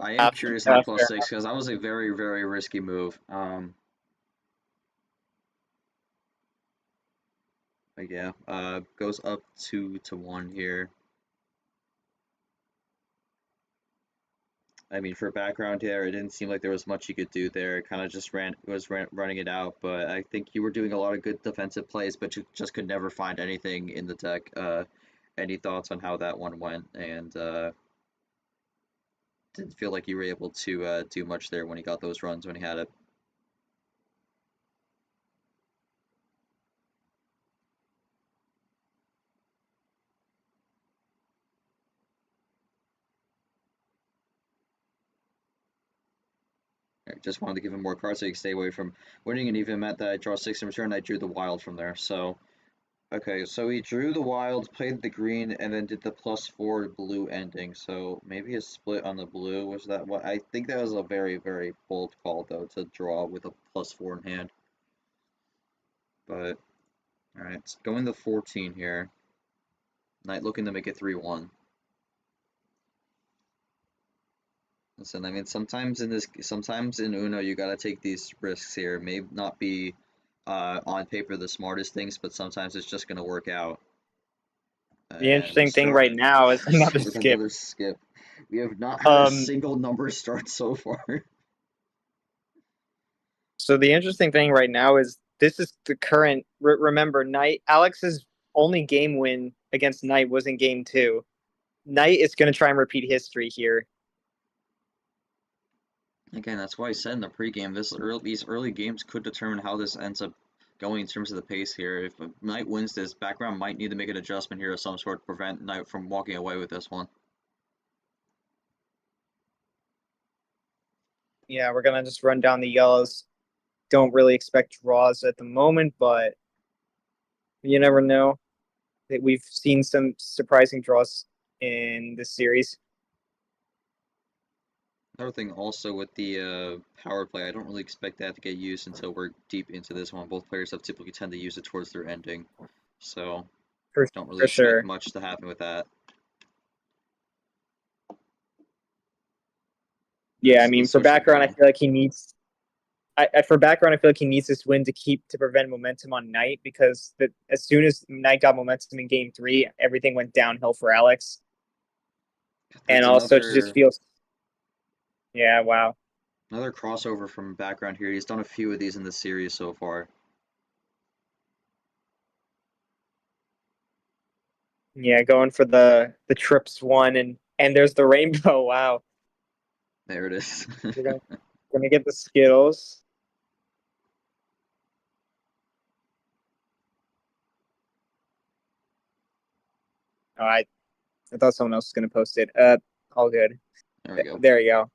I am curious on the
fair.
+6 because that was a very, very risky move. But yeah, goes up 2-1 here. I mean, for background here, it didn't seem like there was much you could do there. Kind of just running it out. But I think you were doing a lot of good defensive plays, but you just could never find anything in the deck. Any thoughts on how that one went? And didn't feel like you were able to do much there when he got those runs when he had it. I just wanted to give him more cards so he could stay away from winning, and even meant that I draw 6 in return, I drew the wild from there. So, okay, so he drew the wild, played the green, and then did the +4 blue ending. So maybe a split on the blue. Was that what? I think that was a very, very bold call, though, to draw with a +4 in hand. But, alright, going to 14 here. Knight looking to make it 3-1. Listen, I mean, sometimes in Uno, you gotta take these risks here. May not be on paper the smartest things, but sometimes it's just gonna work out.
The
And we
interesting thing
start
right now is another
with
skip.
another skip. We have not had a
Um,
single number start so far.
so the interesting thing right now is this is the current. Remember, Knight Alex's only game win against Knight was in game 2. Knight is going to try and repeat history here.
Again, that's why I said in the pregame, these early games could determine how this ends up going in terms of the pace here. If Knight wins this, background might need to make an adjustment here of some sort to prevent Knight from walking away with this one.
Yeah, we're going to just run down the yellows. Don't really expect draws at the moment, but you never know. We've seen some surprising draws in this series.
Another thing also with the power play, I don't really expect that to get used until we're deep into this one. Both players have typically tend to use it towards their ending, so
For,
don't really
for
expect
sure.
much to happen with that.
Yeah, I
So
mean,
let's
for
switch to
background, I
blue.
feel like he needs. For background, I feel like he needs this win to prevent momentum on Knight because as soon as Knight got momentum in game 3, everything went downhill for Alex, and
That's
also it just feels. Yeah, wow.
another crossover from background here. He's done a few of these in the series so far.
Yeah, going for the trips one and there's the rainbow. Wow,
There it is.
we're gonna get the Skittles. Oh, I thought someone else was gonna post it. All good.
There we go.
There you go.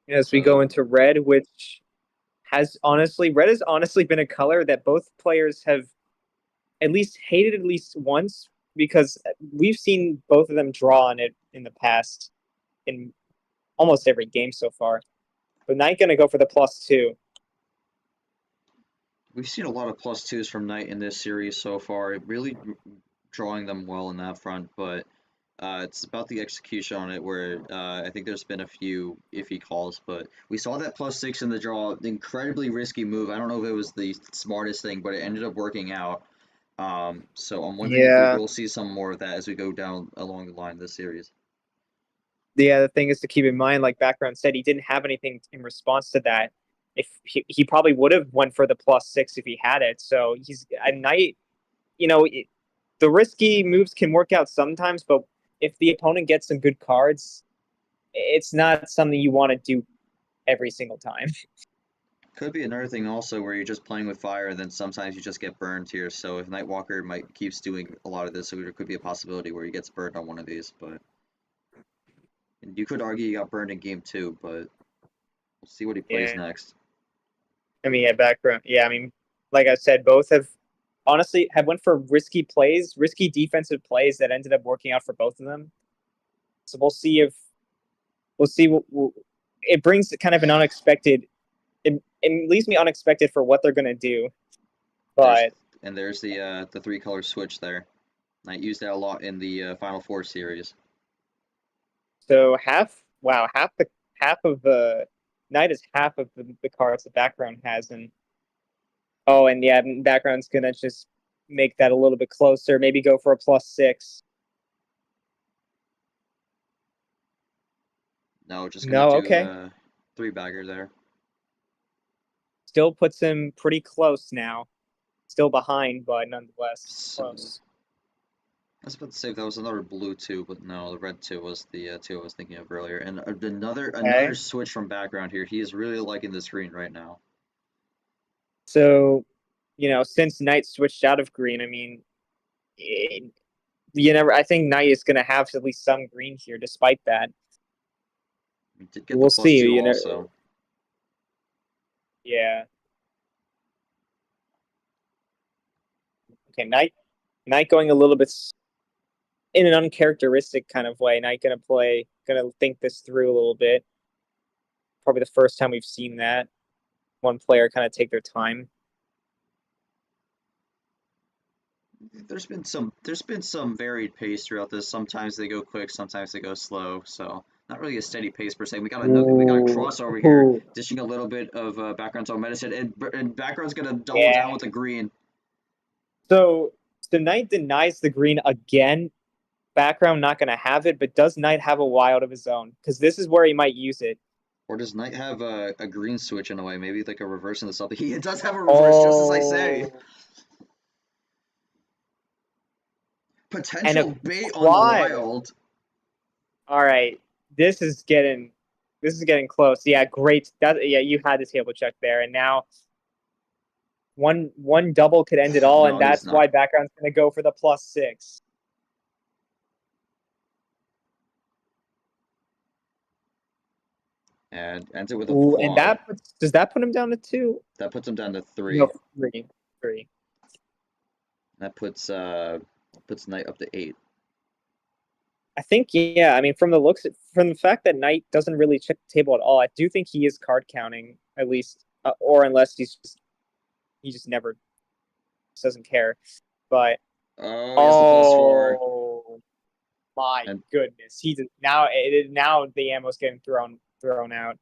As we go
So
into red, which red has honestly been a color that both players have at least hated at least once because we've seen both of them draw on it in the past in almost every game so far. But Knight gonna go for the +2.
we've seen a lot of +2s from Knight in this series so far. Really drawing them well in that front, but it's about the execution on it where I think there's been a few iffy calls, but we saw that +6 in the draw. Incredibly risky move. I don't know if it was the smartest thing, but it ended up working out. So I'm wondering if we
Yeah.
will see some more of that as we go down along the line of this series.
The other thing is to keep in mind, like background said, he didn't have anything in response to that. If he probably would have went for the +6 if he had it. So he's a Knight. You know, the risky moves can work out sometimes, but if the opponent gets some good cards, it's not something you want to do every single time.
Could be another thing also where you're just playing with fire and then sometimes you just get burned here. So if Nightwalker keeps doing a lot of this, so there could be a possibility where he gets burned on one of these. But and you could argue he got burned in game 2, but we'll see what he plays
Yeah.
next.
I mean, yeah, background. Yeah, I mean, like I said, both have honestly have went for risky plays, risky defensive plays that ended up working out for both of them. So we'll see what it brings kind of an unexpected. It leaves me unexpected for what they're gonna do,
There's
but
there's the 3-color switch there. I used that a lot in the Final Four series.
so half. Wow, half of the Knight is half of the cards the background has, and oh, and yeah, background's gonna just make that a little bit closer. Maybe go for a +6.
No, just gonna
No,
do
okay.
a 3-bagger there.
Still puts him pretty close now. Still behind, but nonetheless
So,
close.
I was about to say if that was another blue 2, but no, the red 2 was the 2 I was thinking of earlier. And another switch from background here. He is really liking this green right now.
So, since Knight switched out of green, I mean, I think Knight is going to have at least some green here, despite that.
He did get
We'll
the
see.
+2 also.
Yeah. Okay, Knight going a little bit in an uncharacteristic kind of way. Knight gonna think this through a little bit. Probably the first time we've seen that. One player kind of take their time.
There's been some varied pace throughout this. Sometimes they go quick, sometimes they go slow. So not really a steady pace per se. We got a crossover here, dishing a little bit of background on medicine, and background's gonna double down with the green.
So Knight denies the green again. Background not gonna have it, but does Knight have a wild of his own? Because this is where he might use it.
Or does Knight have a green switch in a way? Maybe like a reverse into something. He does have a reverse, just as I say. Potential bait on the wild.
All right, this is getting close. Yeah, great. You had the table check there, and now one double could end it all, and that's why background's going to go for the +6.
And ends it with a quad.
And does that put him down to 2?
That puts him down to 3.
No, 3.
That puts Knight up to 8.
I think, yeah. I mean, from the fact that Knight doesn't really check the table at all, I do think he is card counting at least, or unless he just never doesn't care. But
oh,
my goodness, now the ammo's getting thrown out.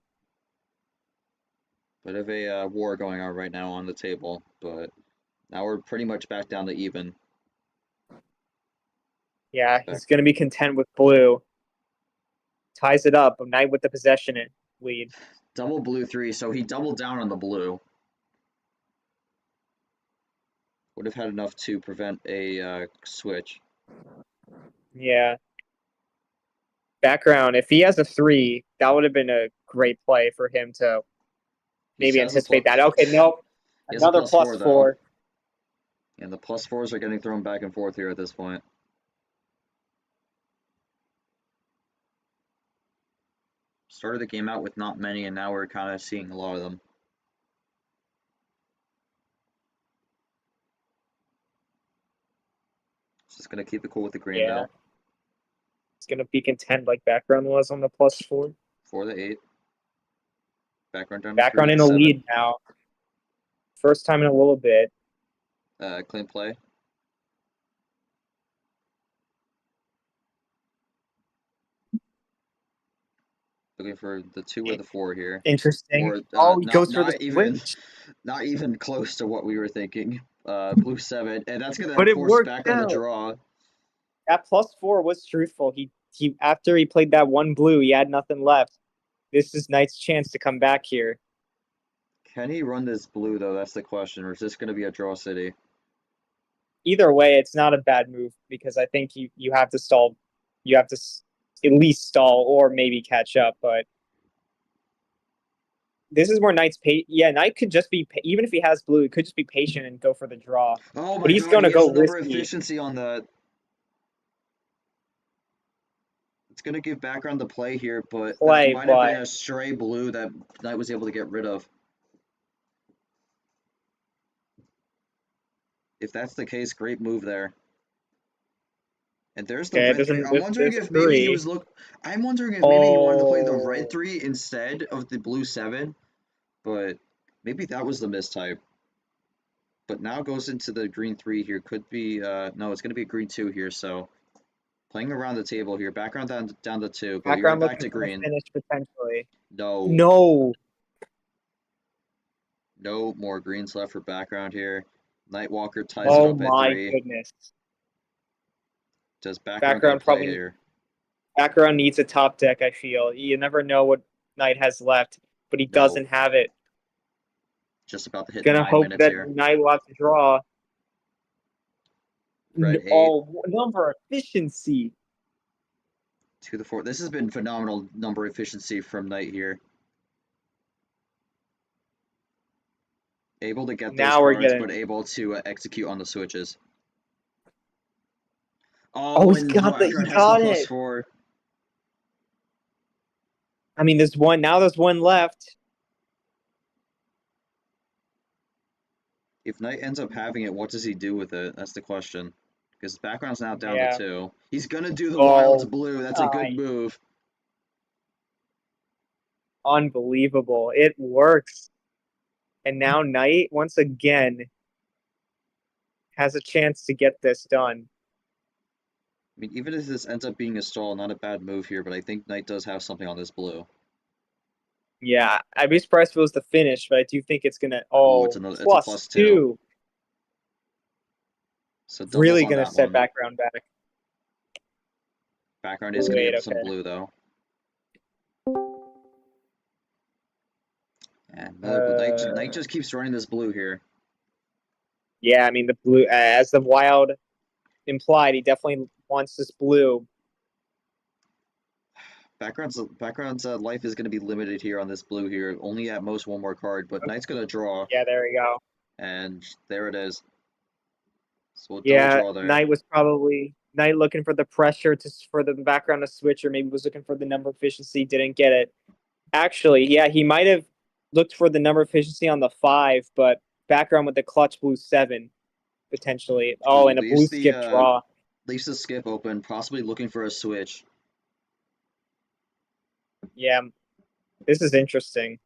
Bit of a war going on right now on the table, but now we're pretty much back down to even.
Yeah, he's going to be content with blue. Ties it up. Knight with the possession lead.
Double blue 3, so he doubled down on the blue. Would have had enough to prevent a switch.
Yeah. Background, if he has a 3, that would have been a great play for him to maybe anticipate that. Okay, no. Another +4.
And the +4s are getting thrown back and forth here at this point. Started the game out with not many, and now we're kind of seeing a lot of them. Just gonna keep it cool with the green though.
It's gonna be content like background was on the +4.
For the 8. Background down.
Background in a lead now. First time in a little bit.
Clean play. Looking for the 2 or the 4 here.
Interesting.
Or,
he goes for the switch.
Not even close to what we were thinking. Blue 7, and that's gonna force back on the draw.
That +4 was truthful. He after he played that one blue, he had nothing left. This is Knight's chance to come back here.
Can he run this blue though? That's the question. Or is this gonna be a draw city?
Either way, it's not a bad move because I think you have to stall. You have to at least stall or maybe catch up, but this is where Knight's Knight could just be, even if he has blue, he could just be patient and go for the draw.
Oh my
but he's
God,
going to go
risky.
risky.
Efficiency on that. It's going to give background the play here, but that might have been a stray blue that Knight was able to get rid of. If that's the case, great move there. And there's the red 3. I'm wondering if maybe he was I'm wondering if maybe he wanted to play the red 3 instead of the blue 7, but maybe that was the mistype. But now goes into the green 3 here. Could be no, it's going to be a green 2 here. So playing around the table here. Background down to 2. But background back to green.
Finish potentially.
No.
No.
No more greens left for background here. Nightwalker ties it
Oh
up at
my
3.
goodness.
Does background get a
Background
play
probably
here?
background needs a top deck, I feel. You never know what Knight has left, but he
No.
doesn't have it.
Just about to hit
Gonna
9
hope
minutes
that
here.
Knight will have to draw.
Red 8
Oh, number efficiency.
to the 4. This has been phenomenal number efficiency from Knight here. Able to get those
Now we're
cards,
getting.
but able to execute on the switches.
Oh,
Oh,
he's
and
got the.
background
He
has the
got it.
+4.
I mean, there's one. Now there's one left.
If Knight ends up having it, what does he do with it? That's the question. Because background's now down
Yeah.
to 2. He's gonna do the
Oh,
Wilds Blue. That's a good
nice.
move.
Unbelievable. It works. And now Knight, once again, has a chance to get this done.
I mean, even if this ends up being a stall, not a bad move here, but I think Knight does have something on this blue.
Yeah, I'd be surprised if it was the finish, but I do think it's gonna.
Ooh,
Oh,
it's a
plus
+2.
two.
So doubles
Really
on
gonna
that
set
one.
background back.
Background is gonna
Wait,
get some
okay.
blue though. And Knight just keeps running this blue here.
Yeah, I mean the blue, as the Wild implied, he definitely wants this blue.
Background's life is going to be limited here on this blue here. Only at most one more card, but Knight's going to draw.
Yeah, there we go.
And there it is. So we'll double
Yeah,
draw there.
Knight was probably Knight looking for the pressure for the background to switch, or maybe was looking for the number efficiency, didn't get it. Actually, yeah, he might have looked for the number efficiency on the 5, but background with the clutch blue 7 potentially. Oh, and a blue skip draw.
Leaves the skip open, possibly looking for a switch.
Yeah, this is interesting.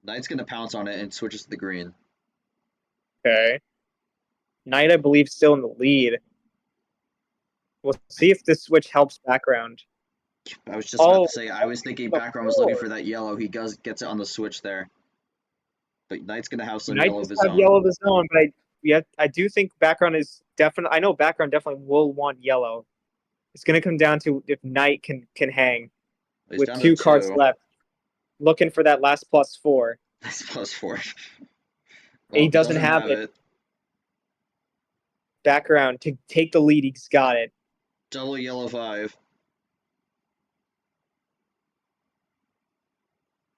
Knight's going to pounce on it and switches to the green.
Okay. Knight, I believe, still in the lead. We'll see if this switch helps background.
I was just about to say, I was thinking background was looking for that yellow. He gets it on the switch there. But Knight's going to have some
Knight
yellow of
does
his
have
own.
yellow of his own, but I do think background is definitely. I know background definitely will want yellow. It's going to come down to if Knight can hang
He's
with
down
two
to
cards
2.
left, looking for that last +4.
That's +4. Well,
He doesn't have it. Background to take the lead. He's got it.
Double yellow 5.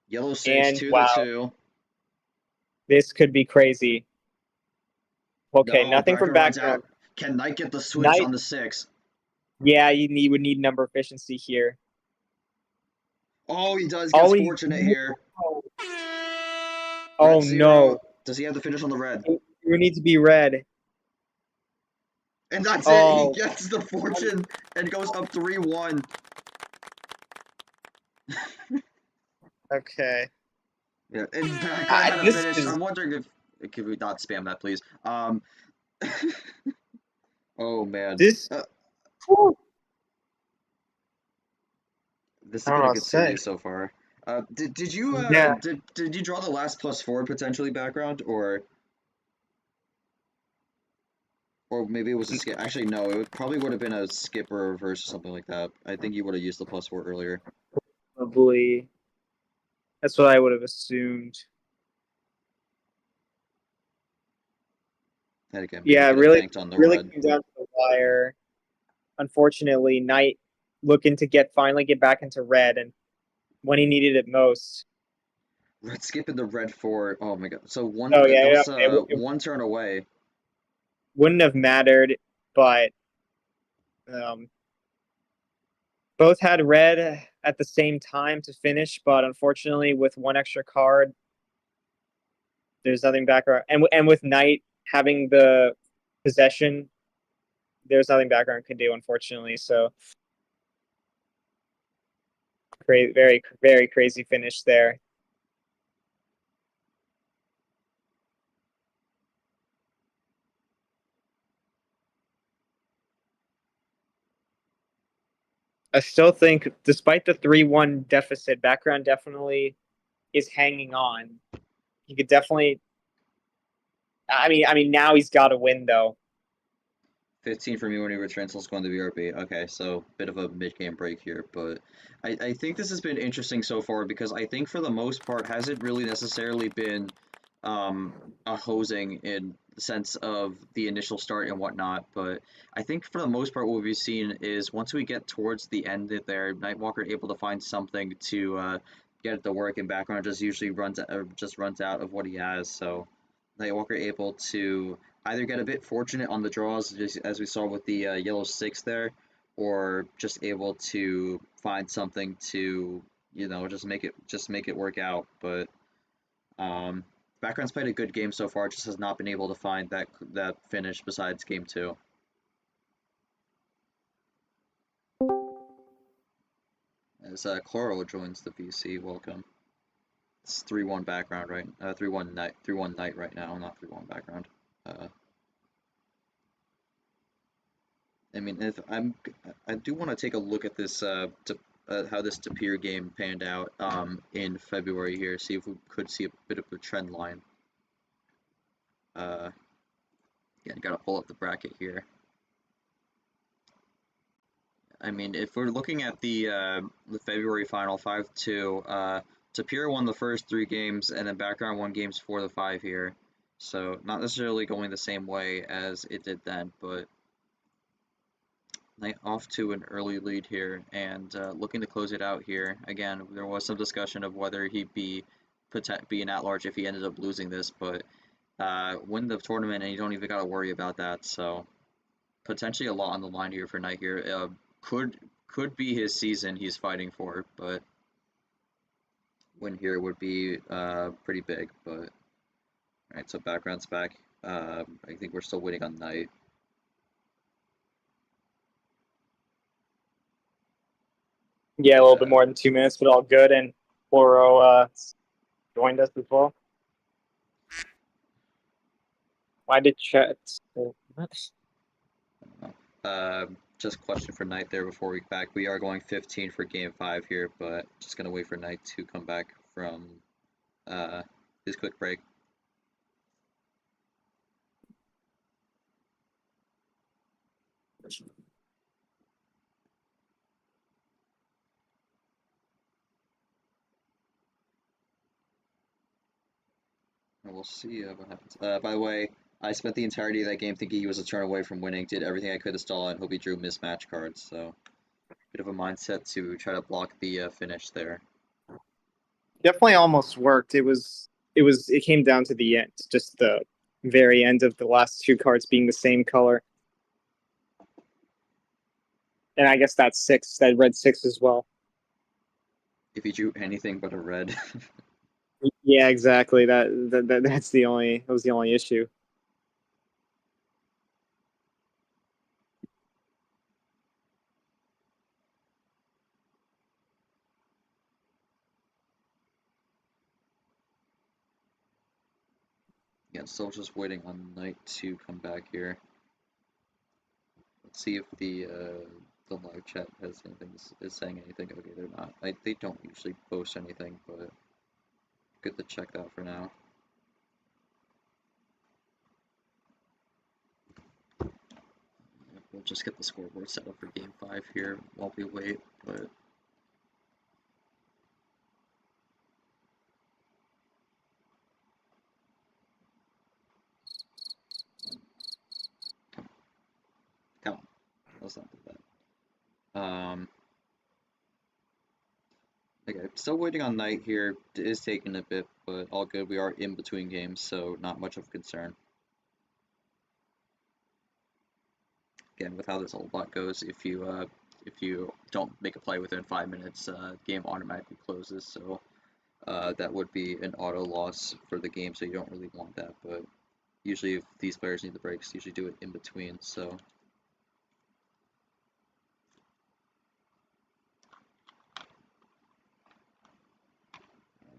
Yellow 6
And
to
wow,
the 2.
this could be crazy. Okay,
No,
nothing from
runs
background.
out. Can Knight get the switch
Knight,
on the 6?
yeah, would need number efficiency here.
Oh, he does.
Oh,
Gets fortunate here.
Oh
Red 0.
no.
Does he have the finish on the red?
You need to be red.
And that's it.
Oh.
He gets the fortune and goes up 3-1.
Okay.
Yeah, and background had a
This
finish.
is
I'm wondering if can we not spam that, please? Oh man.
this.
This
I
has
don't
been
know
a
what to
good
say.
series so far. Did you
Yeah.
did you draw the last +4 potentially background or maybe it was a skip? Actually, no. It probably would have been a skip or a reverse or something like that. I think you would have used the +4 earlier.
Probably. That's what I would have assumed.
And again, maybe
Yeah,
could have
really,
banked on the
really
red.
came down to the wire. Unfortunately, Knight looking to finally get back into red, and when he needed it most.
Red skipping the red 4. Oh my god. So one
Oh
that
yeah,
was
it
one turn away.
wouldn't have mattered, but both had red at the same time to finish, but unfortunately, with one extra card, there's nothing background, and with Knight having the possession, there's nothing background can do, unfortunately. So, very, very crazy finish there. I still think, despite the 3-1 deficit, background definitely is hanging on. He could definitely. I mean, now he's got to win though.
15 for me when he returns. Let's go on the BRB. Okay, so bit of a mid-game break here, but I think this has been interesting so far because I think for the most part hasn't really necessarily been a hosing in the sense of the initial start and whatnot, but I think for the most part what we've seen is once we get towards the end of there, Nightwalker able to find something to get it to work, and background just usually runs out of what he has, so Nightwalker able to either get a bit fortunate on the draws, just as we saw with the yellow 6 there, or just able to find something to, just make it work out. But Background's played a good game so far, just has not been able to find that finish besides game 2. As Chloro joins the VC, welcome. It's 3-1 background, right? 3-1 night right now, not 3-1 background. I mean, I do want to take a look at this how this Tapir game panned out in February here. See if we could see a bit of a trend line. Yeah, gotta pull up the bracket here. I mean, if we're looking at the February final 5-2, Tapir won the first 3 games, and then Background won games 4 to 5 here. So not necessarily going the same way as it did then, but off to an early lead here, and looking to close it out here. Again, there was some discussion of whether he'd be an at-large if he ended up losing this, but win the tournament and you don't even got to worry about that. So potentially a lot on the line here for Knight here. Could be his season he's fighting for, but win here would be pretty big. But all right, so background's back. I think we're still waiting on Knight.
Yeah, a little bit more than 2 minutes, but all good. And Chloro joined us as well. Why did chat?
Just question for Knight there before we back. We are going 15 for game 5 here, but just gonna wait for Knight to come back from his quick break. And we'll see what happens. By the way, I spent the entirety of that game thinking he was a turn away from winning. Did everything I could to stall it and hope he drew mismatch cards. So, bit of a mindset to try to block the finish there.
Definitely almost worked. It came down to the end, just the very end of the last 2 cards being the same color. And I guess that red 6 as well.
If he drew anything but a red.
Yeah, exactly. That was the only issue.
Yeah, still just waiting on Knight to come back here. Let's see if the live chat has anything is saying anything. Okay, they're not. They don't usually post anything, but good to check that for now. We'll just get the scoreboard set up for game 5 here while we wait, but come on, let's not do that. Okay, still waiting on Knight here. It is taking a bit, but all good. We are in between games, so not much of a concern. Again, with how this whole bot goes, if you don't make a play within 5 minutes, game automatically closes. So that would be an auto loss for the game. So you don't really want that. But usually, if these players need the breaks, usually do it in between. So.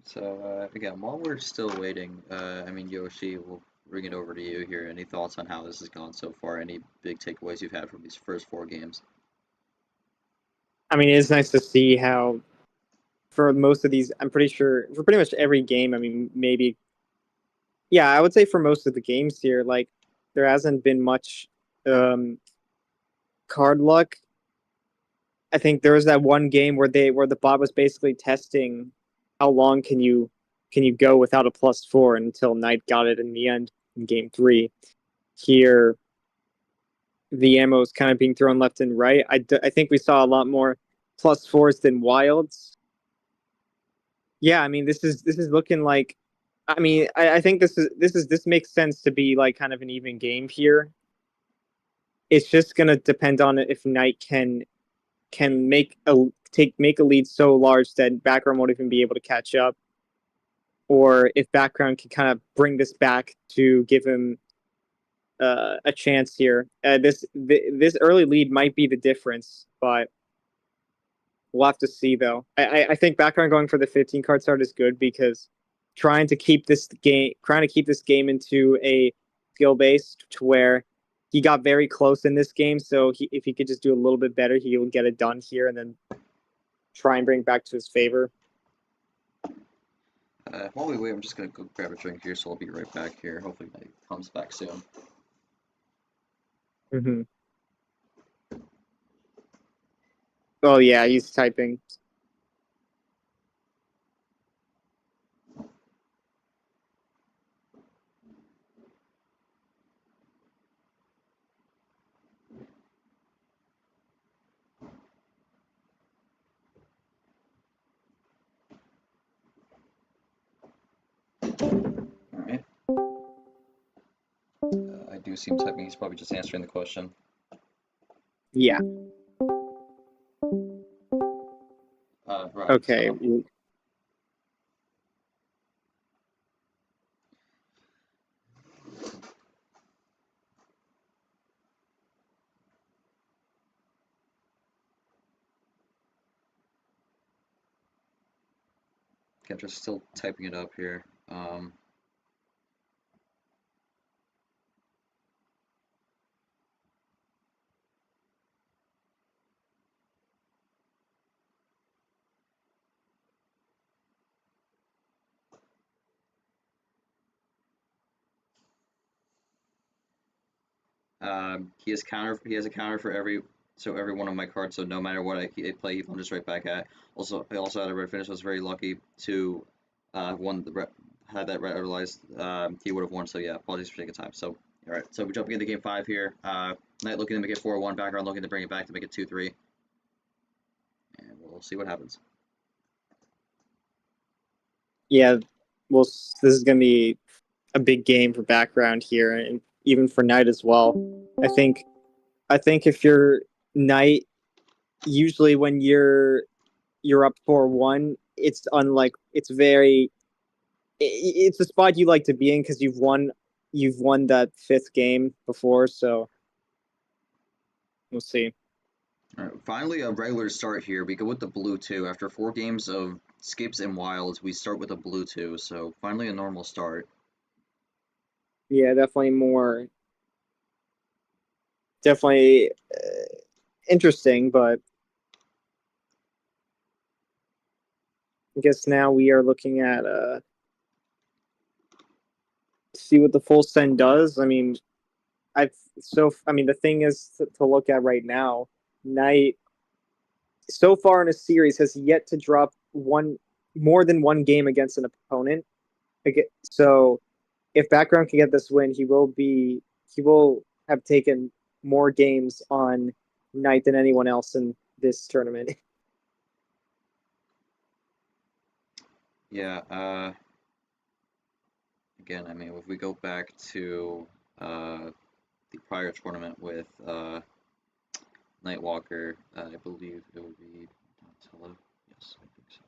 So again, while we're still waiting, I mean, Yoshi, we'll bring it over to you here. Any thoughts on how this has gone so far? Any big takeaways you've had from these first 4 games?
I mean, it is nice to see how for most of these, I'm pretty sure for pretty much every game, I mean, maybe, yeah, I would say for most of the games here, like there hasn't been much um, card luck. I think there was that one game where the bot was basically testing how long can you go without a +4 until Knight got it in the end in game 3. Here, the ammo is kind of being thrown left and right. I think we saw a lot more +4s than wilds. Yeah, I mean this is looking like, I mean I think this makes sense to be like kind of an even game here. It's just gonna depend on if Knight can make a lead so large that background won't even be able to catch up, or if background can kind of bring this back to give him a chance here. This early lead might be the difference, but we'll have to see though. I think background going for the 15 card start is good because trying to keep this game into a skill based to where he got very close in this game. So if he could just do a little bit better, he will get it done here and then try and bring it back to his favor.
While we wait, I'm just gonna go grab a drink here, so I'll be right back here. Hopefully, Knight comes back soon.
Mm-hmm. Oh yeah, he's typing.
Alright. I do see him typing. He's probably just answering the question.
Yeah.
Right.
Okay.
So, Kendra's still typing it up here. He has a counter for every one of my cards. So no matter what I play, he lunges right back at. Also, I also had a red finish. I was very lucky to had that red realized he would have won. So yeah, apologies for taking time. So all right, so we're jumping into game 5 here. Knight looking to make it 4-1. Background looking to bring it back to make it 2-3, and we'll see what happens.
Yeah. Well, this is gonna be a big game for background here, and even for Knight as well. I think if you're Knight, usually when you're up 4-1, it's unlike it's a spot you like to be in because you've won that 5th game before, so we'll see.
All right, finally a regular start here. We go with the blue 2. After 4 games of skips and wilds, we start with a blue 2. So finally a normal start.
Yeah, definitely interesting, but I guess now we are looking at see what the full send does. I mean, the thing is to look at right now, Knight so far in a series has yet to drop more than one game against an opponent. So if background can get this win, he will have taken more games on Knight than anyone else in this tournament.
Yeah, again, I mean, if we go back to the prior tournament with Nightwalker, I believe it would be Donatello. Yes, I think so.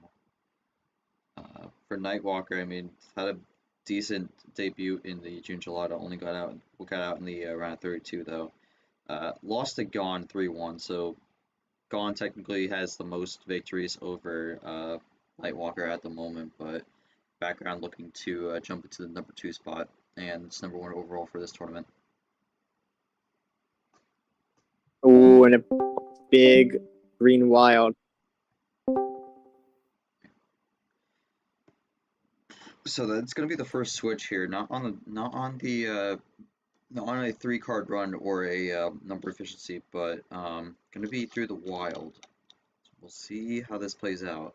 For Nightwalker, I mean, had a decent debut in the June Gelato. Only got out in the round 32 though. Lost to Gone 3-1. So Gone technically has the most victories over Nightwalker at the moment, but background looking to jump into the number 2 spot, and it's number 1 overall for this tournament.
Oh, and a big green wild.
So that's going to be the first switch here, not on a 3-card run or a number efficiency, but going to be through the wild. So we'll see how this plays out.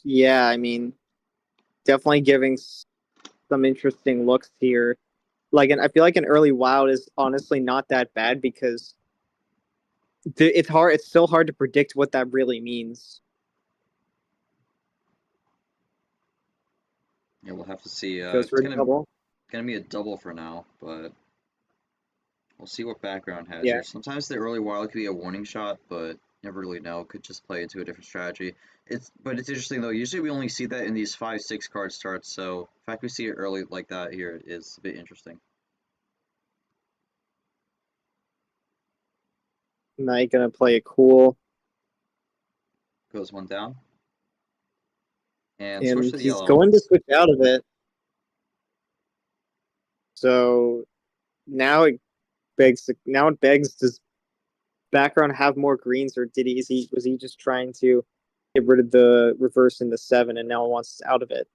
Yeah, I mean, definitely giving some interesting looks here. Like, I feel like an early wild is honestly not that bad because it's hard. It's still hard to predict what that really means.
Yeah, we'll have to see.
Goes for
It's
a double.
gonna be a double for now, but we'll see what background has
Yeah.
here. Sometimes the early wild could be a warning shot, but never really know. Could just play into a different strategy. But it's interesting though. Usually we only see that in these 5-6 card starts. So the fact we see it early like that here is a bit interesting.
Knight gonna play it cool,
Goes one down. And switch
and
to the
he's
yellow.
going to switch out of it. So now it begs. Does background have more greens, or was he just trying to get rid of the reverse in the 7 and now wants out of it?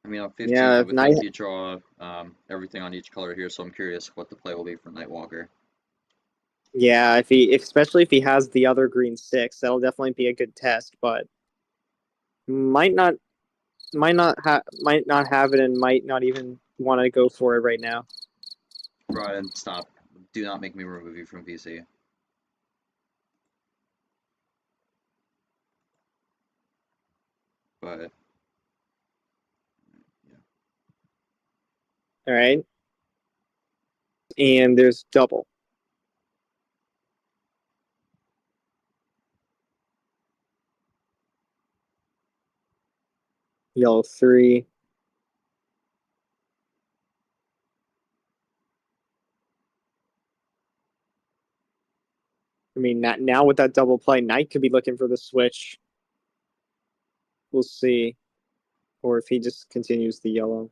I mean, on 15,
Yeah,
I
if
would
Knight,
think you draw everything on each color here, so I'm curious what the play will be for Nightwalker.
yeah, especially if he has the other green 6, that'll definitely be a good test, but might not have it and might not even want to go for it right now.
Right, and stop. Do not make me remove you from VC. But yeah.
All right. And there's double. Yellow 3. I mean, now with that double play, Knight could be looking for the switch. We'll see. Or if he just continues the yellow.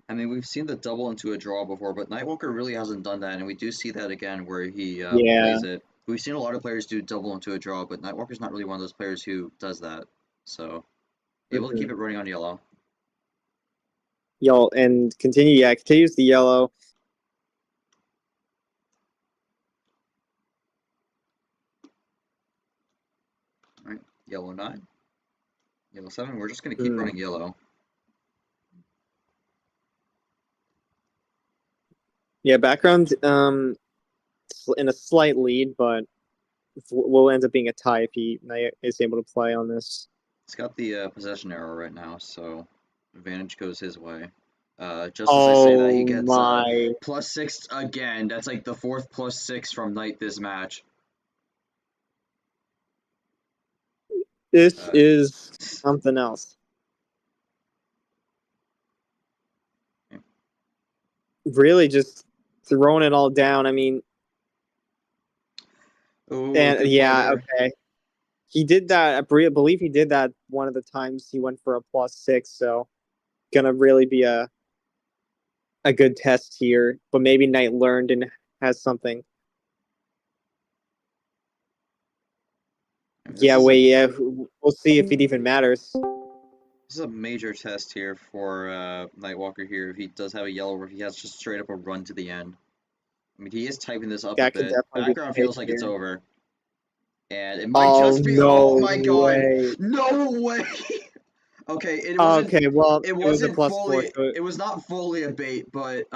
I mean, we've seen the double into a draw before, but Nightwalker really hasn't done that, and we do see that again where he
Yeah.
plays it. We've seen a lot of players do double into a draw, but Nightwalker's not really one of those players who does that. So, able to keep it running on yellow.
Yellow and continues the yellow.
All right, yellow 9, yellow 7. We're just gonna keep running yellow.
Yeah, background in a slight lead, but will end up being a tie if he is able to play on this.
He's got the possession arrow right now, so advantage goes his way. Just as I say that, he gets +6 again. That's like the 4th +6 from Knight this match.
This is something else. Really just throwing it all down. I mean,
Ooh,
and yeah, okay. He did that. I believe he did that one of the times he went for a +6. So, gonna really be a good test here. But maybe Knight learned and has something. Yeah, we'll see if it even matters.
This is a major test here for Nightwalker here. If he does have a yellow, or if he has just straight up a run to the end. I mean, he is typing this up a bit. Background feels like it's over. And it might just be.
No
oh my god!
way.
No way! Okay, it wasn't.
Okay, well,
it
wasn't
fully.
+4.
It was not fully a bait, but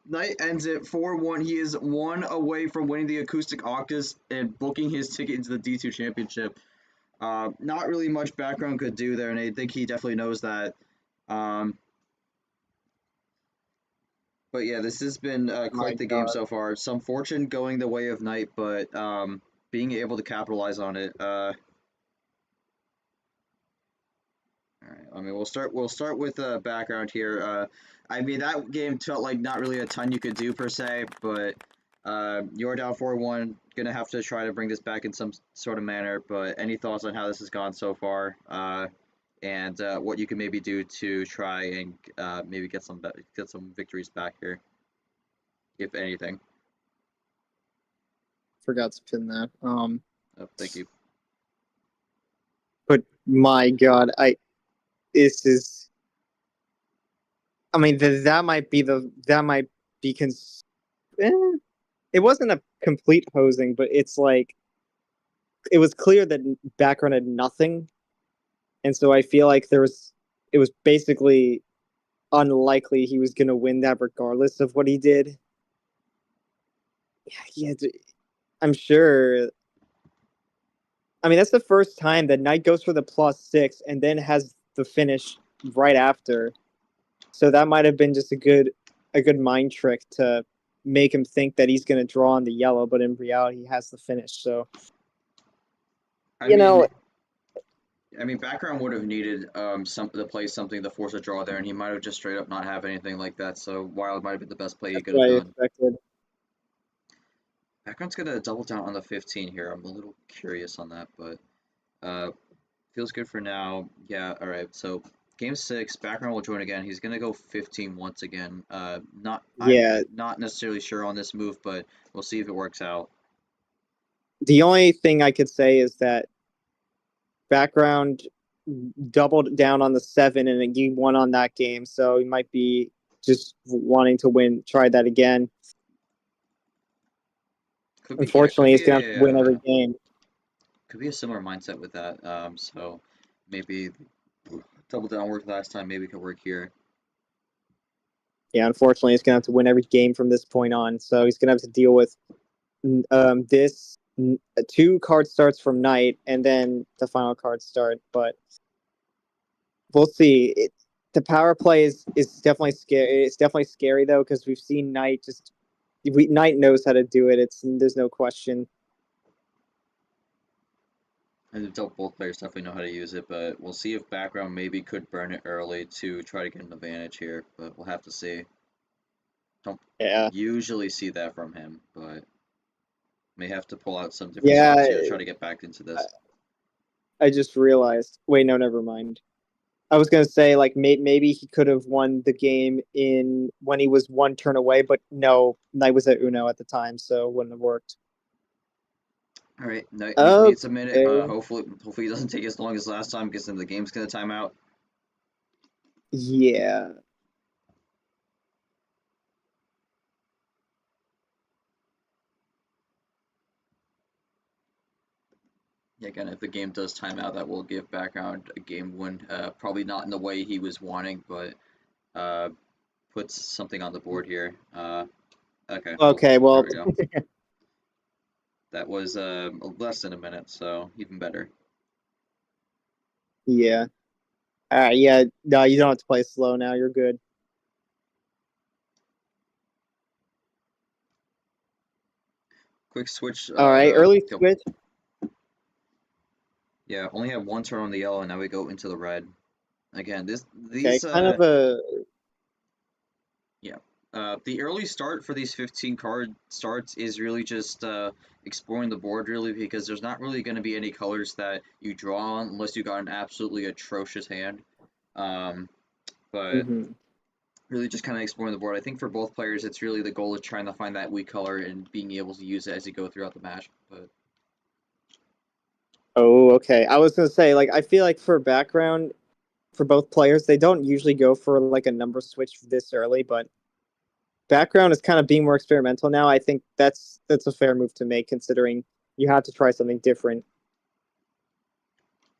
Knight ends it 4-1. He is 1 away from winning the Acoustic August and booking his ticket into the D2 Championship. Not really much background could do there, and I think he definitely knows that. But yeah, this has been quite the game so far. Some fortune going the way of Knight, but being able to capitalize on it. All right. I mean, we'll start with background here. I mean, that game felt like not really a ton you could do per se, but You're down 4-1. Gonna have to try to bring this back in some sort of manner. But any thoughts on how this has gone so far, and what you can maybe do to try and maybe get some victories back here, if anything.
Forgot to pin that.
Oh, thank you.
But my God, this is. I mean, that might be it wasn't a complete hosing, but it's like it was clear that background had nothing, and so I feel like it was basically unlikely he was going to win that regardless of what he did. Yeah, I'm sure. I mean, that's the first time that Knight goes for the +6 and then has the finish right after. So that might have been just a good mind trick to make him think that he's going to draw on the yellow, but in reality, he has the finish. So,
I mean, background would have needed some to play something to force a draw there, and he might have just straight up not have anything like that. So Wild might have been the best play he could have
what I
done.
expected.
Background's gonna double down on the 15 here. I'm a little curious on that, but feels good for now. Yeah, all right. So game 6, background will join again. He's gonna go 15 once again.
Yeah,
I'm not necessarily sure on this move, but we'll see if it works out.
the only thing I could say is that background doubled down on the 7 and he won on that game, so he might be just wanting to win. Try that again. Unfortunately, he's gonna have to win every game.
Could be a similar mindset with that. So maybe double down worked last time. Maybe it could work here.
Yeah, unfortunately, he's gonna have to win every game from this point on. So he's gonna have to deal with this 2 card starts from Knight and then the final card start. But we'll see. The power play is definitely scary. It's definitely scary though because we've seen Knight Knight knows how to do it. There's no question.
And both players definitely know how to use it, but we'll see if background maybe could burn it early to try to get an advantage here. But we'll have to see. Don't usually see that from him, but may have to pull out some different stops here to try to get back into this.
I just realized. Wait, no, never mind. I was gonna say like maybe he could have won the game in when he was 1 turn away, but no, Knight was at Uno at the time, so it wouldn't have worked.
All right, Knight needs a minute. Hopefully it doesn't take as long as last time, because then the game's gonna time out.
Yeah.
Again, if the game does time out, that will give background a game win. Probably not in the way he was wanting, but puts something on the board here. Okay.
Okay, well,
there we go. That was less than a minute, so even better.
Yeah. All right. Yeah. No, you don't have to play slow now. You're good.
Quick switch.
All right. Early switch.
Yeah, only have 1 turn on the yellow, and now we go into the red. Again, these
kind of a.
Yeah. The early start for these 15 card starts is really just exploring the board, really, because there's not really going to be any colors that you draw on unless you got an absolutely atrocious hand. But really just kind of exploring the board. I think for both players, it's really the goal of trying to find that weak color and being able to use it as you go throughout the match. But
Oh, okay. I was gonna say, like, I feel like for background, for both players, they don't usually go for like a number switch this early, but background is kind of being more experimental now. I think that's a fair move to make, considering you have to try something different.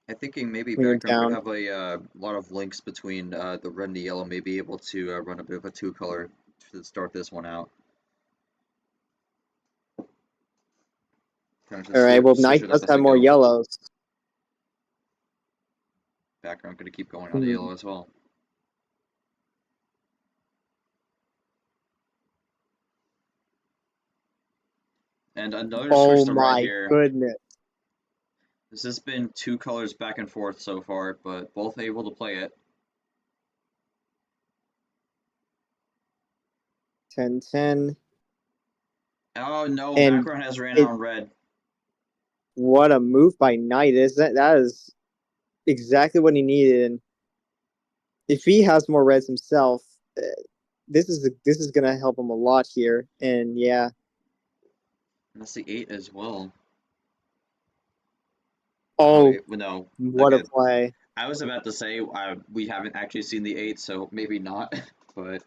I'm thinking maybe background could have a lot of links between the red and the yellow, maybe able to run a bit of a 2-color to start this one out.
All right. Well, Knight does have more yellows.
Background going to keep going on the yellow as well. And another switch to red here.
Oh my goodness.
This has been 2 colors back and forth so far, but both able to play it.
10-10.
Oh no,
And
background has ran
it,
out on red.
what a move by Knight is that? That is exactly what he needed. And if he has more reds himself, this is gonna help him a lot here. And yeah,
And that's the 8 as well. Oh
oh,
wait, well, no.
what a
Okay,
play!
I was about to say we haven't actually seen the 8, so maybe not. But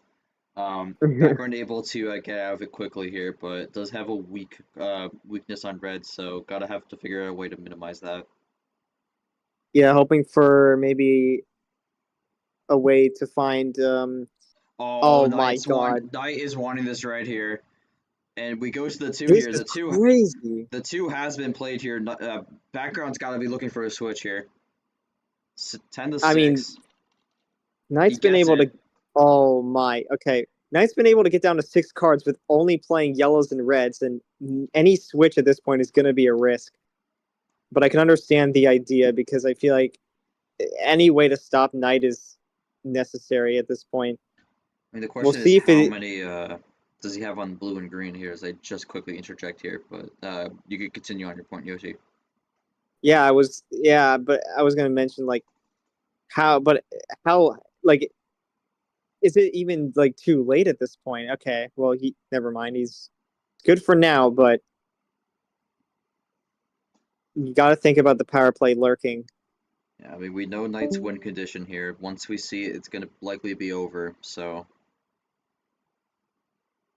background able to get out of it quickly here, but does have a weakness on red, so gotta have to figure out a way to minimize that.
Yeah, hoping for maybe a way to find.
Oh,
Oh my God,
Knight is wanting this right here, and we go to the 2
this
here.
is crazy.
The 2 has been played here. Background's got to be looking for a switch here. 10 to
I mean,
6. He
Knight's been
gets
able
it.
to. Oh my. Okay, Knight's been able to get down to 6 cards with only playing yellows and reds, and any switch at this point is going to be a risk. But I can understand the idea because I feel like any way to stop Knight is necessary at this point.
I mean, the
We'll
question is
see if
how
it.
many does he have on blue and green here? As I just quickly interject here, but you could continue on your point, Yoshi.
Yeah, I was. Yeah, but I was going to mention like how, but how like is it even like too late at this point? Okay, well he never mind. He's good for now, but you got to think about the power play lurking.
Yeah, I mean, we know Knight's win condition here. Once we see it, it's gonna likely be over. So,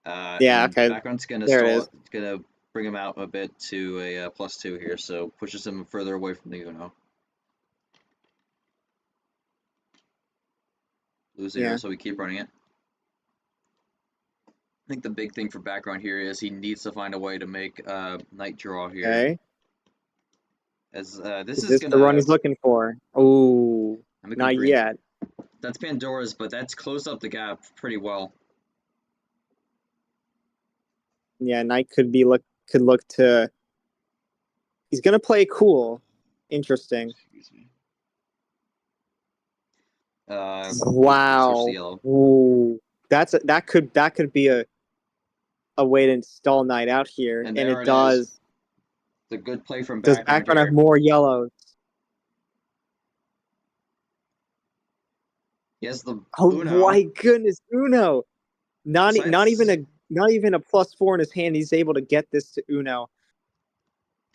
Yeah,
and
okay,
background's gonna
there it
stall
is.
it. It's gonna bring him out a bit to a +2 here, so pushes him further away from the Uno. Lose 0,
Yeah.
so we keep running it. I think the big thing for background here is he needs to find a way to make Knight draw here.
Okay.
As this
Is
is
this the run
gonna.
he's looking for? Oh,
I'm a good
not
green.
yet.
That's Pandora's, but that's closed up the gap pretty well.
Yeah, Knight could look to. He's gonna play cool. Interesting.
Excuse me. Switch to
Wow.
yellow.
Ooh, that could be a way to stall Knight out here,
And
and
there
it
it is.
does.
The good play from
Does
background
background have
here.
more yellows?
He has the
Oh
Uno.
my goodness, Uno!
Besides,
Not even a +4 in his hand. He's able to get this to Uno.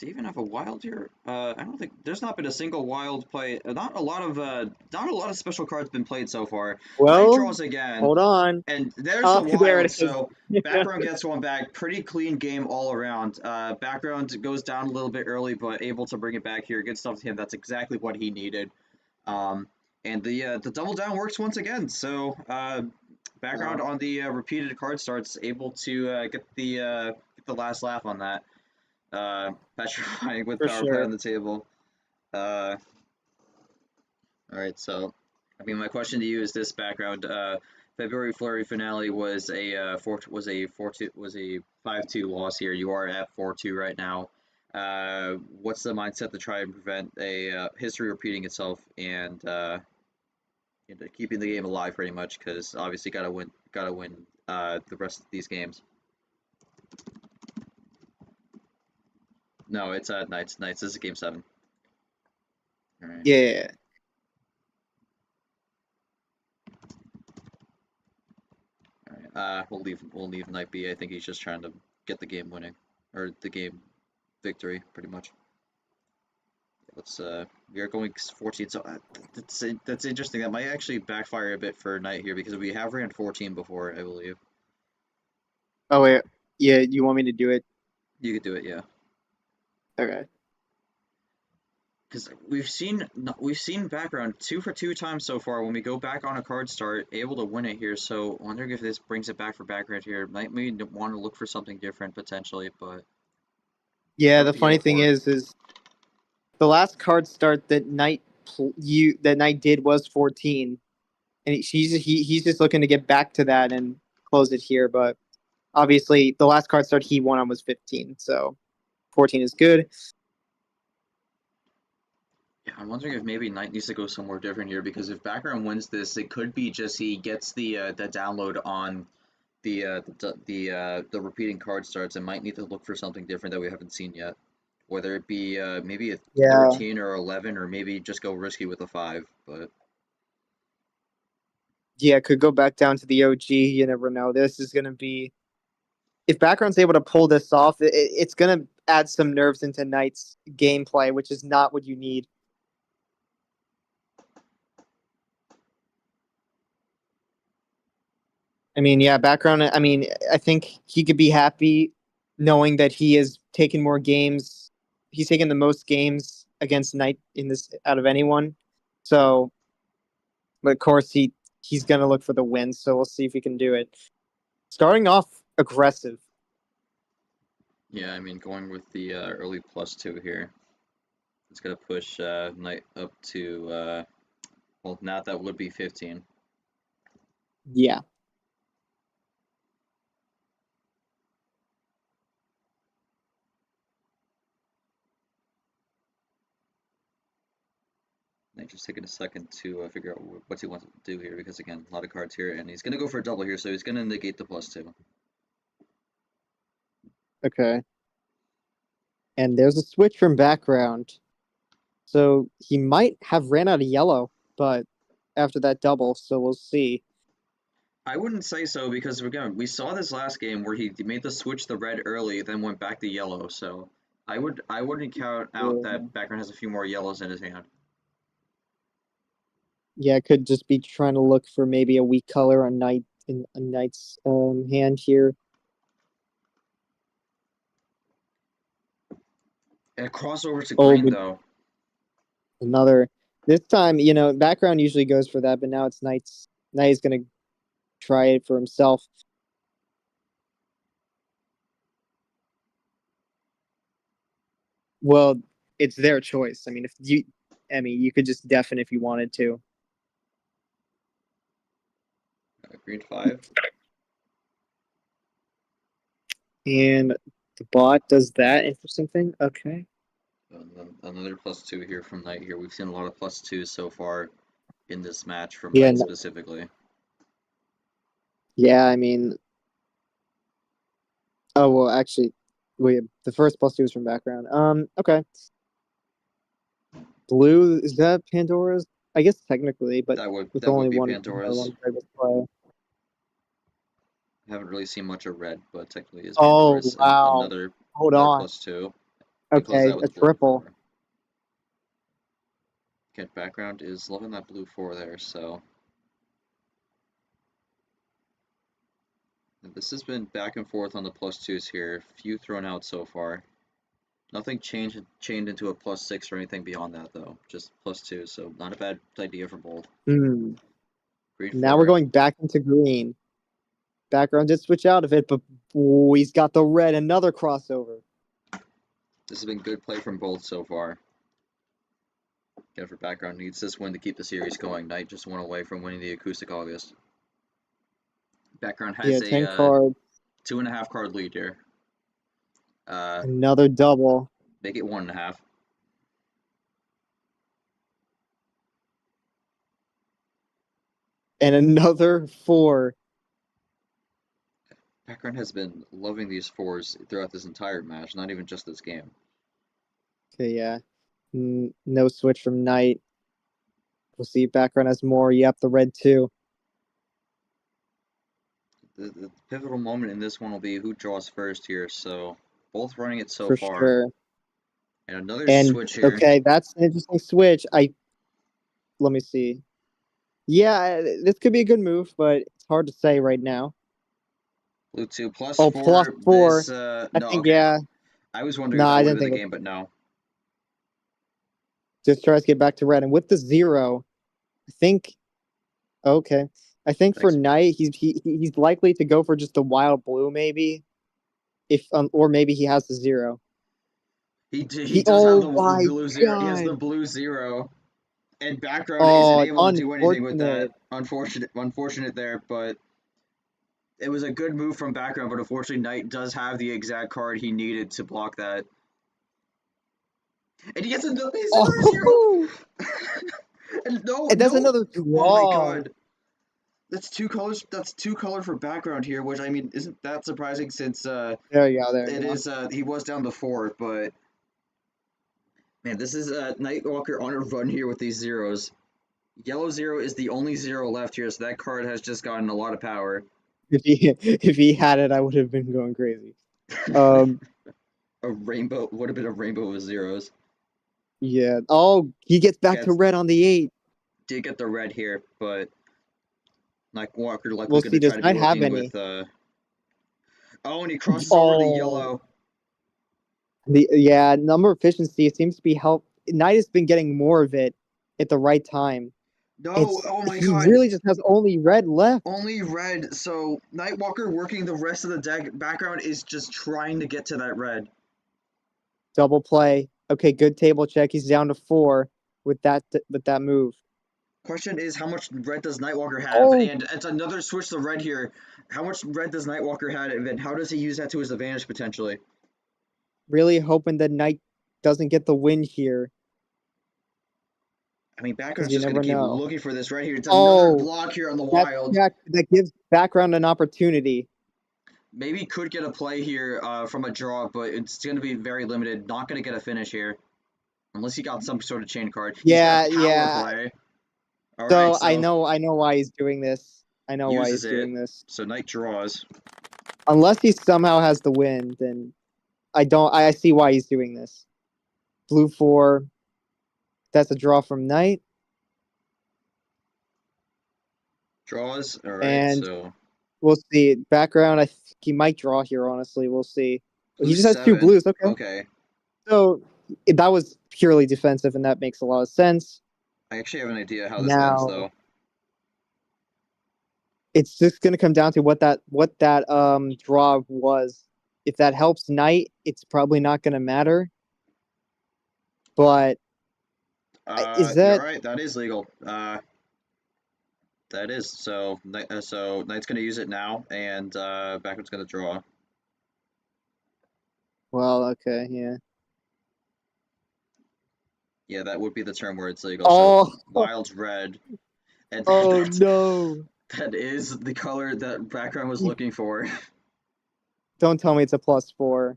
do you even have a wild here? I don't think there's not been a single wild play. Not a lot of special cards been played so far. Knight
Well,
draws again,
hold on.
and there's the
Oh, there
wild.
it is.
So background gets one back. Pretty clean game all around. Background goes down a little bit early, but able to bring it back here. Good stuff to him. That's exactly what he needed. Um, and the double down works once again. So background
Wow.
on the repeated card starts, able to get the last laugh on that. Petrifying with
For
power play
sure.
on the table. All right, so I mean, my question to you is this: background. February Flurry finale was a 5-2 loss here. You are at 4-2 right now. What's the mindset to try and prevent a history repeating itself and keeping the game alive, pretty much? Because obviously, gotta win the rest of these games. No, it's Knights. Knights. This is game 7. All right.
Yeah.
All right. We'll leave Knight B. I think he's just trying to get the game winning or the game victory, pretty much. Let's we are going 14, so that's interesting. That might actually backfire a bit for Knight here because we have ran 14 before, I believe.
Oh wait. Yeah, you want me to do it?
You could do it, yeah.
Okay.
Because we've seen background 2 for 2 times so far. When we go back on a card start, able to win it here. So wondering if this brings it back for background here. Might maybe want to look for something different potentially, but
Yeah, the
something to go
funny thing
for.
is the last card start that Knight did was 14, and he's just looking to get back to that and close it here. But obviously, the last card start he won on was 15, so 14 is good.
Yeah, I'm wondering if maybe Knight needs to go somewhere different here because if background wins this, it could be just he gets the download on the repeating card starts and might need to look for something different that we haven't seen yet. Whether it be maybe a
Yeah.
13 or 11, or maybe just go risky with a 5. But
Yeah, could go back down to the OG. You never know. This is going to be, if background's able to pull this off, it's going to add some nerves into Knight's gameplay, which is not what you need. I mean, yeah, background. I mean, I think he could be happy knowing that he is taking more games. He's taken the most games against Knight in this out of anyone. So, but of course, he's going to look for the win. So we'll see if he can do it. Starting off aggressive.
yeah, I mean, going with the early +2 here, it's gonna push Knight up to well, now that would be 15.
Yeah.
Knight just taking a second to figure out what he wants to do here, because again, a lot of cards here, and he's gonna go for a double here, so he's gonna negate the +2.
Okay. And there's a switch from background. So he might have ran out of yellow, but after that double, so we'll see.
I wouldn't say so, because again, we saw this last game where he made the switch the red early, then went back to yellow. So I wouldn't count out that background has a few more yellows in his hand.
Yeah, it could just be trying to look for maybe a weak color on Knight in a Knight's hand here.
And a crossover to
Oh,
green
but
though.
another. This time, you know, background usually goes for that, but now it's Knight's. Knight is gonna try it for himself. Well, it's their choice. I mean, you could just deafen if you wanted to.
Green 5.
And the bot does that interesting thing. Okay.
Another +2 here from Knight here. We've seen a lot of +2s so far in this match from
Yeah,
Knight specifically.
yeah, I mean, oh well, actually, wait, the first +2 is from background. Okay. Blue, is that Pandora's? I guess technically, but
That would
with only
be
one
Pandora's.
play.
Haven't really seen much of red, but technically is
Oh
Pandora's. And
wow! Hold
another
on.
+2. And close
Okay,
that with
a
the blue
triple.
4. Okay, background is loving that blue 4 there, so this has been back and forth on the +2s here. Few thrown out so far. Nothing chained into a +6 or anything beyond that though. Just +2, so not a bad idea for both.
Hmm.
Green
Now
4.
we're going back into green. Background did switch out of it, but oh, he's got the red. Another crossover.
This has been good play from both so far. Again, for background, needs this win to keep the series going. Knight just one away from winning the Acoustic August. Background has
Yeah, 10
a
cards.
2.5 card lead here.
Another double.
Make it 1.5.
And another 4.
Background has been loving these 4s throughout this entire match, not even just this game.
Okay, yeah. No switch from Knight. We'll see if background has more. Yep, the red 2.
The pivotal moment in this one will be who draws first here, so both running it so
For
far.
sure.
And another
And
switch here.
okay, that's an interesting switch. Let me see. Yeah, this could be a good move, but it's hard to say right now.
Blue 2 plus
Oh,
4.
+4.
This
I
no,
think
okay.
yeah.
I was wondering
No,
if that
I
would have
didn't
been the
think
game, but no.
just tries to get back to red. And with the 0, I think okay. I think for
Thanks.
Knight, he's likely to go for just the wild blue, maybe. If or maybe he has the 0.
He does have
Oh
the
my
blue 0. He has the
god!
blue 0. And background isn't
Oh,
able to do anything with that. Unfortunate there, but it was a good move from background, but unfortunately Knight does have the exact card he needed to block that. And he gets another 0.
Oh,
And no,
and that's
no.
another
Oh my
draw.
god. That's two colors. That's two color for background here, which I mean isn't that surprising since
There you go. There you
it
go.
is he was down to 4, but man, this is Nightwalker on a run here with these zeros. Yellow 0 is the only 0 left here, so that card has just gotten a lot of power.
If he had it, I would have been going crazy.
A rainbow would have been a rainbow of zeros.
Yeah. Oh, he gets back to red on the 8.
Did get the red here, but Nightwalker likely
We'll
going
see.
to try
Does
to be
Knight have
looking
any?
with. Oh, and he crosses over to yellow.
Yeah, number efficiency seems to be help. Knight has been getting more of it at the right time.
No, oh my
He
god.
really just has only red left.
Only red, so Nightwalker working the rest of the deck background is just trying to get to that red.
Double play. Okay, good table check. He's down to 4 with that move.
Question is, how much red does Nightwalker have?
Oh.
And it's another switch to red here. How much red does Nightwalker have, and how does he use that to his advantage potentially?
Really hoping that Knight doesn't get the win here.
I mean, background's just going to keep looking for this right here. It's another block here on the wild.
That gives background an opportunity.
Maybe could get a play here from a draw, but it's going to be very limited. Not going to get a finish here. Unless he got some sort of chain card.
Yeah,
He's got power play. All
so,
right, so
I know why he's doing this. I know why he's doing this.
So Knight draws.
Unless he somehow has the win, then I see why he's doing this. Blue 4. That's a draw from Knight.
Draws. All right,
and
so
we'll see. Background, I think he might draw here, honestly. We'll see.
Blue
he just has
7.
2 blues. Okay.
Okay.
So that was purely defensive, and that makes a lot of sense.
I actually have an idea how this ends, though.
It's just going to come down to what that draw was. If that helps Knight, it's probably not going to matter. But is that
you're right? That is legal. That is so. So Knight's going to use it now, and Backwards going to draw.
Well, okay, yeah.
Yeah, that would be the term where it's legal.
Oh,
so Wild's red. And
oh no!
That is the color that Background was looking for.
Don't tell me it's a +4.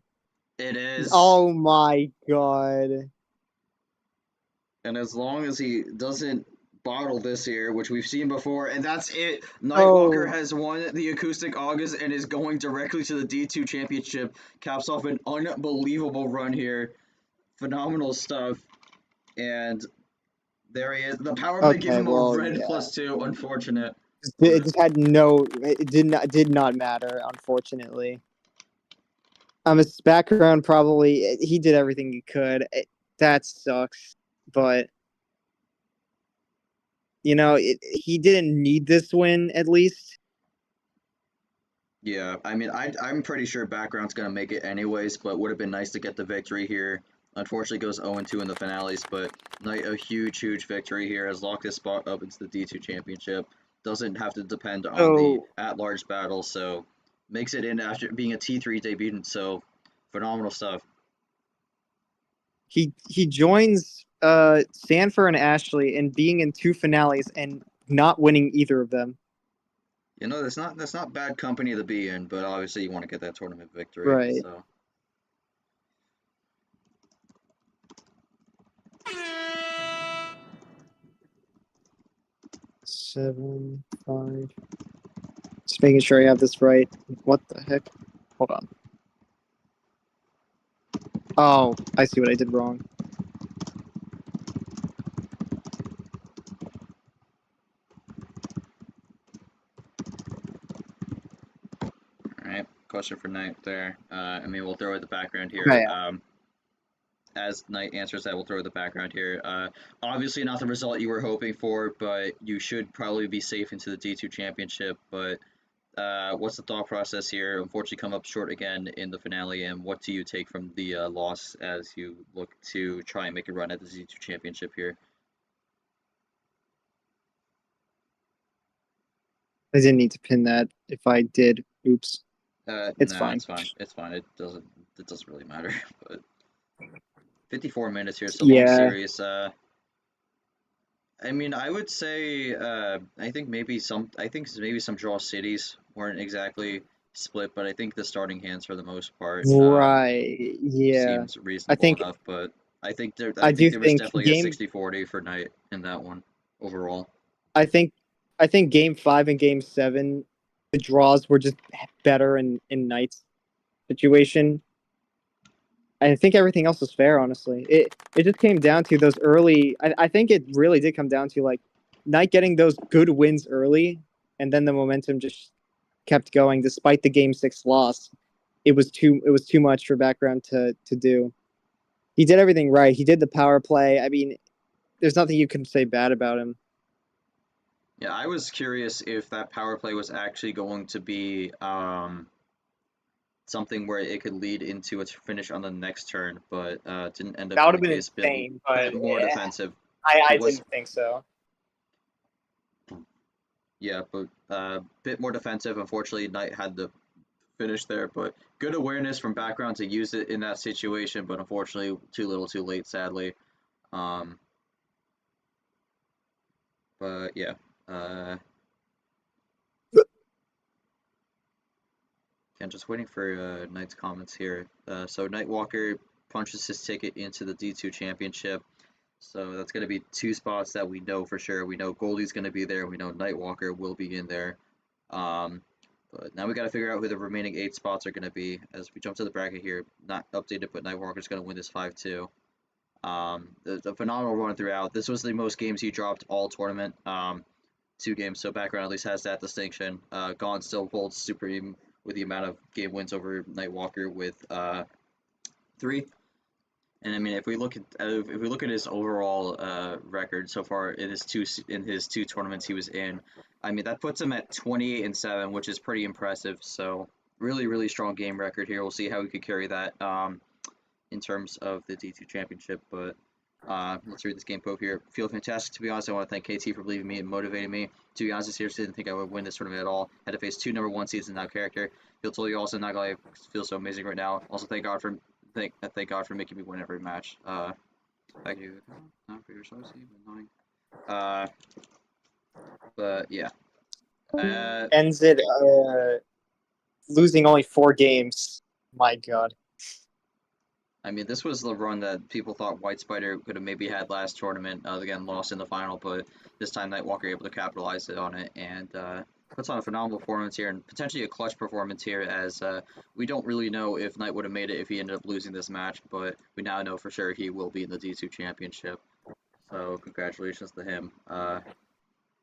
It is.
Oh my god!
And as long as he doesn't bottle this here, which we've seen before, and that's it. Nightwalker has won the Acoustic August and is going directly to the D2 Championship. Caps off an unbelievable run here. Phenomenal stuff. And there he is. The power play gave him a red +2. Unfortunate.
It just had no. It did not matter. Unfortunately, his background probably he did everything he could. That sucks, but you know he didn't need this win at least.
Yeah, I mean I'm pretty sure Background's gonna make it anyways, but would have been nice to get the victory here. Unfortunately, goes 0-2 in the finales, but Knight a huge victory here. Has locked his spot up into the D2 Championship. Doesn't have to depend on the at-large battle, so makes it in after being a T3 debutant. So phenomenal stuff.
He joins Sanford and Ashley in being in 2 finales and not winning either of them.
You know, that's not bad company to be in, but obviously you want to get that tournament victory.
Right.
So.
Seven, 5. Just making sure I have this right. What the heck? Hold on. Oh, I see what I did wrong.
Alright, question for Knight there. I mean, we'll throw it the background here. As Knight answers that, we'll throw the background here. Obviously not the result you were hoping for, but you should probably be safe into the D2 Championship. But what's the thought process here? Unfortunately, come up short again in the finale, and what do you take from the loss as you look to try and make a run at the D2 Championship here?
I didn't need to pin that. If I did, oops. It's fine.
It's fine. It's fine. It doesn't really matter. But 54 minutes here, so long series. I mean, I would say I think maybe some draw cities weren't exactly split, but I think the starting hands for the most part
Right. Yeah.
seems
I
reasonable
think
enough. But I
I
think
do
there was
think
definitely a 60-40 for Knight in that one overall.
I think I think game 5 and game 7, the draws were just better in Knight's situation. I think everything else was fair, honestly. It just came down to those early. I think it really did come down to like Knight getting those good wins early, and then the momentum just kept going despite the game 6 loss. It was too much for background to do. He did everything right. He did the power play. I mean, there's nothing you can say bad about him.
Yeah, I was curious if that power play was actually going to be something where it could lead into its finish on the next turn, but didn't end up
That would
being
have
the
been
case.
insane, but
Bit more defensive.
I
It was,
didn't think so.
yeah, but bit more defensive. Unfortunately, Knight had the finish there, but good awareness from background to use it in that situation, but unfortunately, too little, too late, sadly. Um, but yeah, I'm just waiting for Knight's comments here. So Nightwalker punches his ticket into the D2 championship. So that's going to be 2 spots that we know for sure. We know Goldie's going to be there. We know Nightwalker will be in there. Um, but now we got to figure out who the remaining 8 spots are going to be. As we jump to the bracket here, not updated, but Nightwalker's going to win this 5-2. The phenomenal run throughout. This was the most games he dropped all tournament. 2 games, so background at least has that distinction. Gone still holds supreme with the amount of game wins over Nightwalker with 3. And I mean, if we look at his overall record so far in his 2 tournaments he was in, I mean that puts him at 28-7, which is pretty impressive. So really strong game record here. We'll see how he could carry that in terms of the D2 championship. But let's read this game quote here. Feel fantastic, to be honest. I want to thank KT for believing me and motivating me. To be honest, I seriously didn't think I would win this tournament at all. Had to face 2 number 1 seeds in that character. Feel totally awesome. Not gonna feel so amazing right now. Also, thank God for making me win every match. Thank you. Not for your saucy, but annoying. But yeah.
Ends it losing only 4 games. My God.
I mean, this was the run that people thought White Spider could have maybe had last tournament. Again, lost in the final, but this time Nightwalker able to capitalize on it and puts on a phenomenal performance here and potentially a clutch performance here, as we don't really know if Knight would have made it if he ended up losing this match, but we now know for sure he will be in the D2 championship. So congratulations to him. But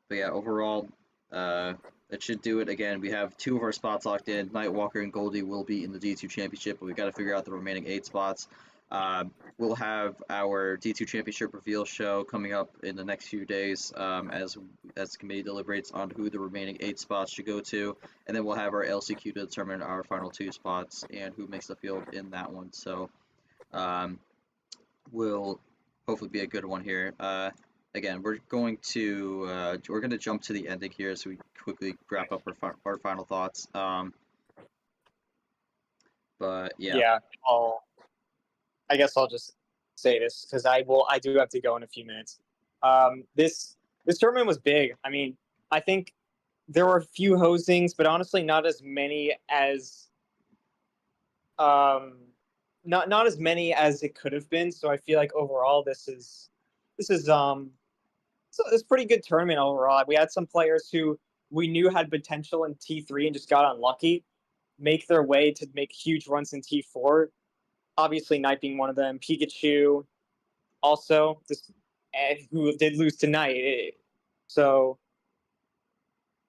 yeah, overall, that should do it. Again, we have 2 of our spots locked in. Nightwalker and Goldie will be in the D2 championship, but we got to figure out the remaining 8 spots. We'll have our D2 championship reveal show coming up in the next few days as the committee deliberates on who the remaining 8 spots should go to, and then we'll have our LCQ to determine our final 2 spots and who makes the field in that one. So will hopefully be a good one here. Again, we're going to jump to the ending here so we quickly wrap up our final thoughts. But yeah.
Yeah. I guess I'll just say this because I do have to go in a few minutes. This tournament was big. I mean, I think there were a few hostings, but honestly, not as many as not as many as it could have been. So I feel like overall, this is so it's a pretty good tournament overall. We had some players who we knew had potential in T3 and just got unlucky, make their way to make huge runs in T4. Obviously, Knight being one of them. Pikachu, also, who did lose tonight. So,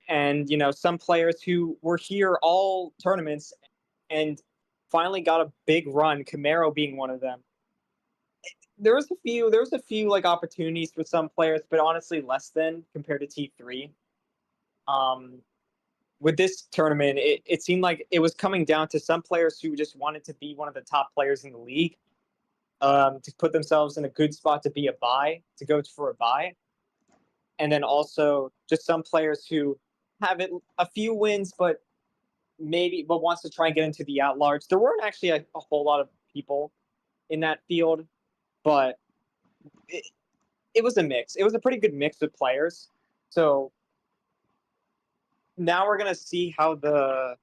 and some players who were here all tournaments and finally got a big run. Camaro being one of them. There was a few like opportunities for some players, but honestly less than compared to T3. With this tournament, it seemed like it was coming down to some players who just wanted to be one of the top players in the league, to put themselves in a good spot to be a buy, to go for a buy. And then also just some players who have a few wins, but wants to try and get into the at-large. There weren't actually a whole lot of people in that field, but it was a mix. It was a pretty good mix of players. So now we're gonna see how the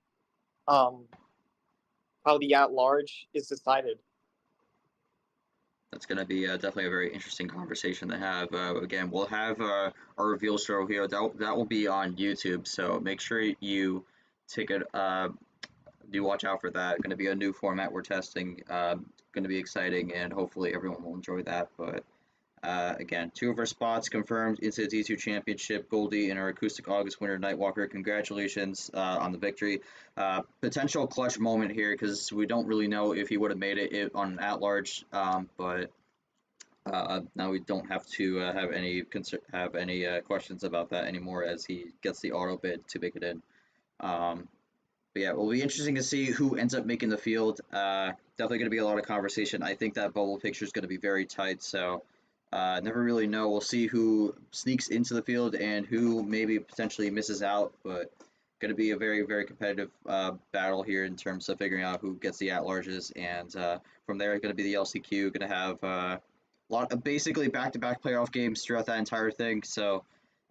at large is decided.
That's going to be definitely a very interesting conversation to have. Again, we'll have our reveal show here. That will be on YouTube, so make sure you take it. Do watch out for that. Going to be a new format we're testing. Going to be exciting, and hopefully everyone will enjoy that. But again, 2 of our spots confirmed into the D2 Championship. Goldie and our Acoustic August winner, Nightwalker. Congratulations on the victory. Potential clutch moment here because we don't really know if he would have made it on an at-large, but now we don't have to have any questions about that anymore as he gets the auto bid to make it in. But yeah, it will be interesting to see who ends up making the field. Definitely going to be a lot of conversation. I think that bubble picture is going to be very tight, so never really know. We'll see who sneaks into the field and who maybe potentially misses out, but going to be a very, very competitive battle here in terms of figuring out who gets the at-larges, and from there it's going to be the LCQ. Going to have a lot of basically back-to-back playoff games throughout that entire thing, so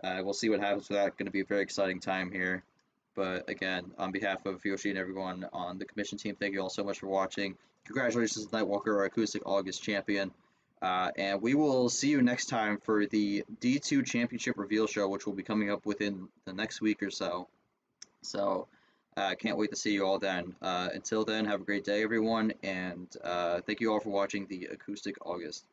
we'll see what happens with that. Going to be a very exciting time here. But again, on behalf of Yoshi and everyone on the commission team, thank you all so much for watching. Congratulations to Nightwalker, our Acoustic August champion. And we will see you next time for the D2 Championship Reveal Show, which will be coming up within the next week or so. So can't wait to see you all then. Until then, have a great day, everyone. And thank you all for watching the Acoustic August.